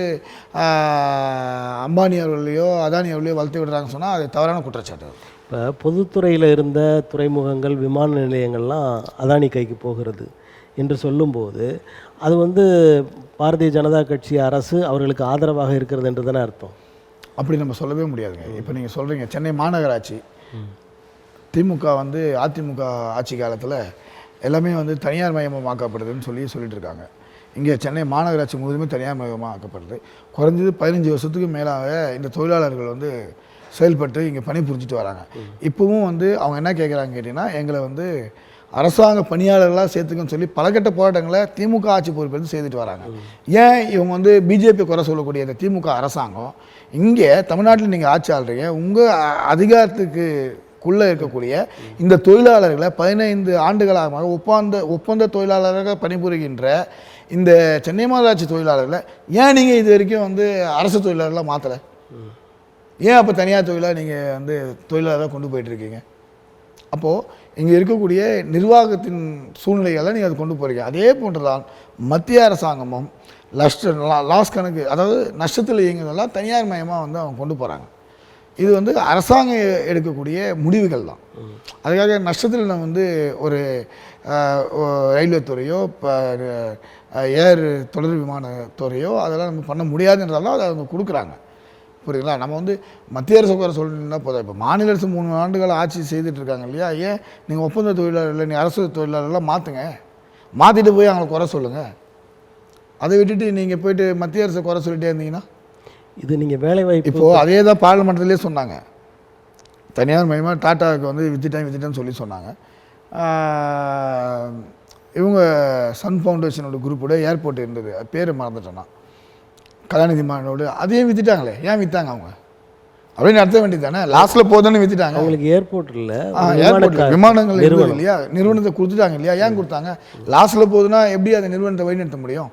B: அம்பானி அவர்களையோ அதானி அவர்களையோ வளர்த்து விடுறாங்கன்னு சொன்னால் அது தவறான குற்றச்சாட்டு.
A: இப்போ பொதுத்துறையில் இருந்த துறைமுகங்கள் விமான நிலையங்கள்லாம் அதானி கைக்கு போகிறது என்று சொல்லும்போது அது வந்து பாரதிய ஜனதா கட்சி அரசு அவர்களுக்கு ஆதரவாக இருக்கிறது என்று தானே அர்த்தம்?
B: அப்படி நம்ம சொல்லவே முடியாதுங்க. இப்போ நீங்கள் சொல்கிறீங்க சென்னை மாநகராட்சி திமுக வந்து அதிமுக ஆட்சி காலத்தில் எல்லாமே வந்து தனியார் மயமாக்கப்படுதுன்னு சொல்லிட்டு இருக்காங்க. இங்கே சென்னை மாநகராட்சி முழுவதுமே தனியார் மயமாக ஆக்கப்படுது. குறைஞ்சது 15 வருஷத்துக்கு மேலாக இந்த தொழிலாளர்கள் வந்து செயல்பட்டு இங்கே பணிபுரிஞ்சிட்டு வராங்க. இப்போவும் வந்து அவங்க என்ன கேட்குறாங்க கேட்டிங்கன்னா, எங்களை வந்து அரசாங்க பணியாளர்களாக சேர்த்துக்கன்னு சொல்லி பலகட்ட போராட்டங்களை திமுக ஆட்சி பொறுப்பேற்று செய்துட்டு வராங்க. ஏன் இவங்க வந்து பிஜேபி குறை சொல்லக்கூடிய இந்த திமுக அரசாங்கம் இங்கே தமிழ்நாட்டில் நீங்கள் ஆட்சி ஆள்றீங்க, உங்கள் அதிகாரத்துக்குள்ளே இருக்கக்கூடிய இந்த தொழிலாளர்களை 15 ஆண்டுகளாக ஒப்பந்த தொழிலாளராக பணிபுரிகின்ற இந்த சென்னை மாநகராட்சி தொழிலாளர்களை ஏன் நீங்கள் இது வரைக்கும் வந்து அரசு தொழிலாளர்களாக மாற்றலை? ஏன் அப்போ தனியார் தொழிலாக நீங்கள் வந்து தொழிலாளராக கொண்டு போயிட்டுருக்கீங்க? அப்போது இங்கே இருக்கக்கூடிய நிர்வாகத்தின் சூழ்நிலைகளை நீங்கள் அது கொண்டு போகிறீங்க. அதே போன்று தான் மத்திய அரசாங்கமும் லாஸ் கணக்கு, அதாவது நஷ்டத்தில் இயங்குறதெல்லாம் தனியார் மயமாக வந்து அவங்க கொண்டு போகிறாங்க. இது வந்து அரசாங்கம் எடுக்கக்கூடிய முடிவுகள் தான். அதுக்காக நஷ்டத்தில் நம்ம வந்து ஒரு ரயில்வே துறையோ இப்போ ஏர் தொடர் விமானத்துறையோ அதெல்லாம் நம்ம பண்ண முடியாதுன்றதால அதை அவங்க கொடுக்குறாங்க. புரியுதுங்களா? நம்ம வந்து மத்திய அரசு குறை சொல்லணும்னா போதும். இப்போ மாநில அரசு 3 ஆண்டுகள் ஆட்சி செய்துட்ருக்காங்க இல்லையா? ஏன் நீங்கள் ஒப்பந்த தொழிலாளர்கள் நீங்கள் அரசு தொழிலாளர்கள்லாம் மாற்றுங்க, மாற்றிட்டு போய் அவங்களை குறை சொல்லுங்கள். அதை விட்டுட்டு நீங்கள் போய்ட்டு மத்திய அரசை குறை சொல்லிட்டே இருந்தீங்கன்னா
A: இது நீங்கள் வேலை வாய்ப்பு
B: இப்போது அதே தான் பார்லிமெண்ட்லேயே சொன்னாங்க. தனியார் மயமாக டாட்டாவுக்கு வந்து வித்துட்டேன்னு சொல்லி சொன்னாங்க. இவங்க சன் ஃபவுண்டேஷனோட குரூப்போட ஏர்போர்ட் இருந்தது, பேரை மறந்துட்டேன்னா கலாநிதி மாணோடு அதையும் வித்துட்டாங்களே. ஏன் விற்றாங்க அவங்க அப்படின்னு நடத்த வேண்டியது தானே? லாஸ்ட்டில் போதுன்னு வித்துட்டாங்க. அவங்களுக்கு
A: ஏர்போர்ட் இல்லை,
B: ஏர்போர்ட் விமானங்கள் இருந்தது இல்லையா, நிறுவனத்தை கொடுத்துட்டாங்க இல்லையா? ஏன் கொடுத்தாங்க? லாஸ்ட்டில் போகுதுன்னா எப்படி அந்த நிறுவனத்தை வழிநடத்த முடியும்?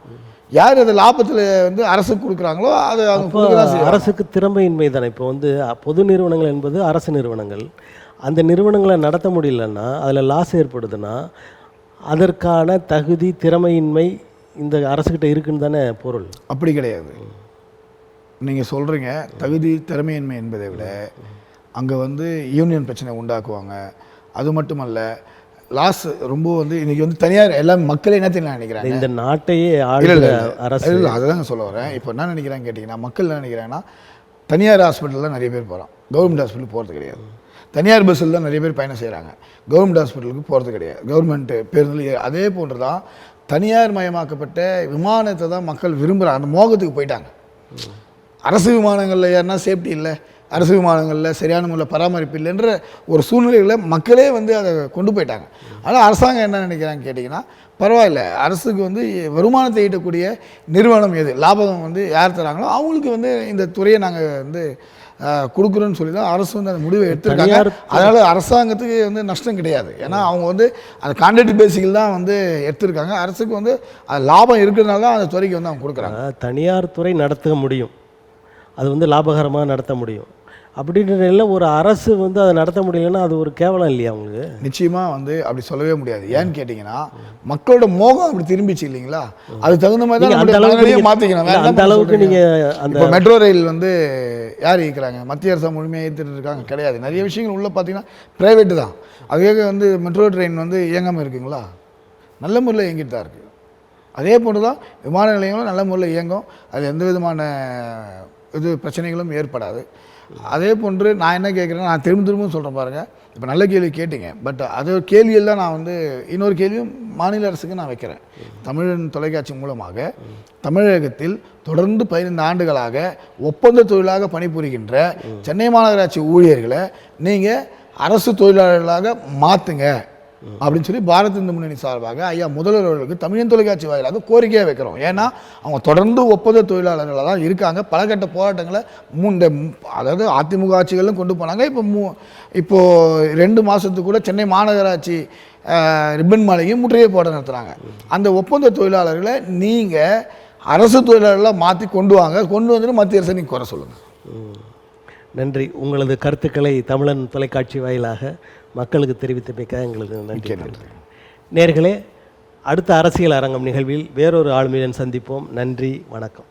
B: யார் அதை லாபத்தில் வந்து அரசுக்கு கொடுக்குறாங்களோ அது அவங்க
A: அரசுக்கு திறமையின்மை தானே. இப்போ வந்து பொது நிறுவனங்கள் என்பது அரசு நிறுவனங்கள், அந்த நிறுவனங்களை நடத்த முடியலன்னா அதில் லாஸ் ஏற்படுதுன்னா அதற்கான தகுதி திறமையின்மை இந்த அரசுக்கிட்ட இருக்குன்னு தானே பொருள்.
B: அப்படி கிடையாது. நீங்கள் சொல்கிறீங்க தகுதி திறமையின்மை என்பதை விட அங்கே வந்து யூனியன் பிரச்சனை உண்டாக்குவாங்க. அது மட்டுமல்ல, லாஸ் ரொம்ப வந்து இன்றைக்கி வந்து தனியார் எல்லாம் மக்களே என்ன தெரியும் நினைக்கிறாங்க,
A: இந்த நாட்டையே அரசு
B: இல்லை. அதுதாங்க சொல்ல வரேன். இப்போ என்ன நினைக்கிறாங்க கேட்டிங்கன்னா, மக்கள் என்ன நினைக்கிறாங்கன்னா, தனியார் ஹாஸ்பிட்டலில் தான் நிறைய பேர் போகிறான், கவர்மெண்ட் ஹாஸ்பிட்டலுக்கு போகிறது கிடையாது. தனியார் பஸ்ஸில் தான் நிறைய பேர் பயணம் செய்கிறாங்க, கவர்மெண்ட் ஹாஸ்பிட்டலுக்கு போகிறது கிடையாது. கவர்மெண்ட்டு பேருந்து அதே போன்று தான் தனியார் மயமாக்கப்பட்ட விமானத்தை தான் மக்கள் விரும்புகிறாங்க. அந்த மோகத்துக்கு போயிட்டாங்க. அரசு விமானங்களில் யாருன்னா சேஃப்டி இல்லை, அரசு விமானங்களில் சரியான முறையில் பராமரிப்பு இல்லைன்ற ஒரு சூழ்நிலைகளை மக்களே வந்து அதை கொண்டு போயிட்டாங்க. ஆனால் அரசாங்கம் என்ன நினைக்கிறாங்க கேட்டிங்கன்னா, பரவாயில்ல, அரசுக்கு வந்து வருமானத்தை ஈட்டக்கூடிய நிறுவனம் எது, லாபம் வந்து யார் தராங்களோ அவங்களுக்கு வந்து இந்த துறையை நாங்கள் வந்து கொடுக்குறோன்னு சொல்லி தான் அரசு வந்து அந்த முடிவை எடுத்துருக்காங்க. அதனால் அரசாங்கத்துக்கு வந்து நஷ்டம் கிடையாது. ஏன்னா அவங்க வந்து அந்த கான்ட்ராக்ட் பேசிக்கில் தான் வந்து எடுத்திருக்காங்க. அரசுக்கு வந்து அது லாபம் இருக்கிறதுனால தான் அந்த துறைக்கு வந்து அவங்க கொடுக்குறாங்க.
A: தனியார் துறை நடத்த முடியும், அது வந்து லாபகரமாக நடத்த முடியும். அப்படின்ற நிலையில் ஒரு அரசு வந்து அதை நடத்த முடியலன்னா அது ஒரு கேவலம் இல்லையா அவங்களுக்கு?
B: நிச்சயமாக வந்து அப்படி சொல்லவே முடியாது. ஏன்னு கேட்டிங்கன்னா, மக்களோட மோகம் அப்படி திரும்பிச்சு இல்லைங்களா? அது தகுந்த மாதிரி தான் அந்த அளவுக்கு மாற்றிக்கணும்.
A: அந்த அளவுக்கு நீங்கள் அந்த
B: மெட்ரோ ரயில் வந்து யார் இயக்குறாங்க? மத்திய அரசு முழுமையாக ஏற்றுட்டு இருக்காங்க கிடையாது. நிறைய விஷயங்கள் உள்ளே பார்த்தீங்கன்னா ப்ரைவேட்டு தான். அதுக்காக வந்து மெட்ரோ ட்ரெயின் வந்து இயங்காமல் இருக்குங்களா? நல்ல முறையில் இயங்கிட்டு தான் இருக்குது. அதே போன்று தான் விமான நிலையங்களும் நல்ல முறையில் இயங்கும். அது எந்த விதமான பிரச்சனைகளும் ஏற்படாது. அதே போன்று நான் என்ன கேட்குறேன்னா, நான் திரும்பவும் சொல்கிறேன் பாருங்கள், இப்போ நல்ல கேள்வி கேட்டிங்க. பட் அது கேள்வியெல்லாம் நான் வந்து இன்னொரு கேள்வியும் மாநில அரசுக்கு நான் வைக்கிறேன். தமிழன் தொலைக்காட்சி மூலமாக தமிழகத்தில் தொடர்ந்து 15 ஆண்டுகளாக ஒப்பந்த தொழிலாக பணிபுரிகின்ற சென்னை மாநகராட்சி ஊழியர்களை நீங்கள் அரசு தொழிலாளர்களாக மாற்றுங்க அப்படின்னு சொல்லி பாரத் இந்து முன்னணி சார்பாக ஐயா முதல்வர் அவர்களுக்கு தமிழன் தொலைக்காட்சி வாயிலாக கோரிக்கையாக வைக்கிறோம். ஏன்னா அவங்க தொடர்ந்து ஒப்பந்த தொழிலாளர்களாக தான் இருக்காங்க. பலகட்ட போராட்டங்களை அதாவது அதிமுக ஆட்சிகளும் கொண்டு போனாங்க. இப்போது 2 மாதத்துக்கு கூட சென்னை மாநகராட்சி ரிப்பன் மாளிகையும் முற்றுகை போராட்டம் நடத்துகிறாங்க. அந்த ஒப்பந்த தொழிலாளர்களை நீங்கள் அரசு தொழிலாளர்களாக மாற்றி கொண்டு வந்துட்டு மத்திய அரசை நீங்கள் குறை சொல்லுங்கள்.
A: நன்றி. உங்களது கருத்துக்களை தமிழன் தொலைக்காட்சி வாயிலாக மக்களுக்கு தெரிவித்தமைக்காக எங்களுக்கு நன்றி. நேயர்களே, அடுத்த அரசியல் அரங்கம் நிகழ்வில் வேறொரு ஆளுமையுடன் சந்திப்போம். நன்றி, வணக்கம்.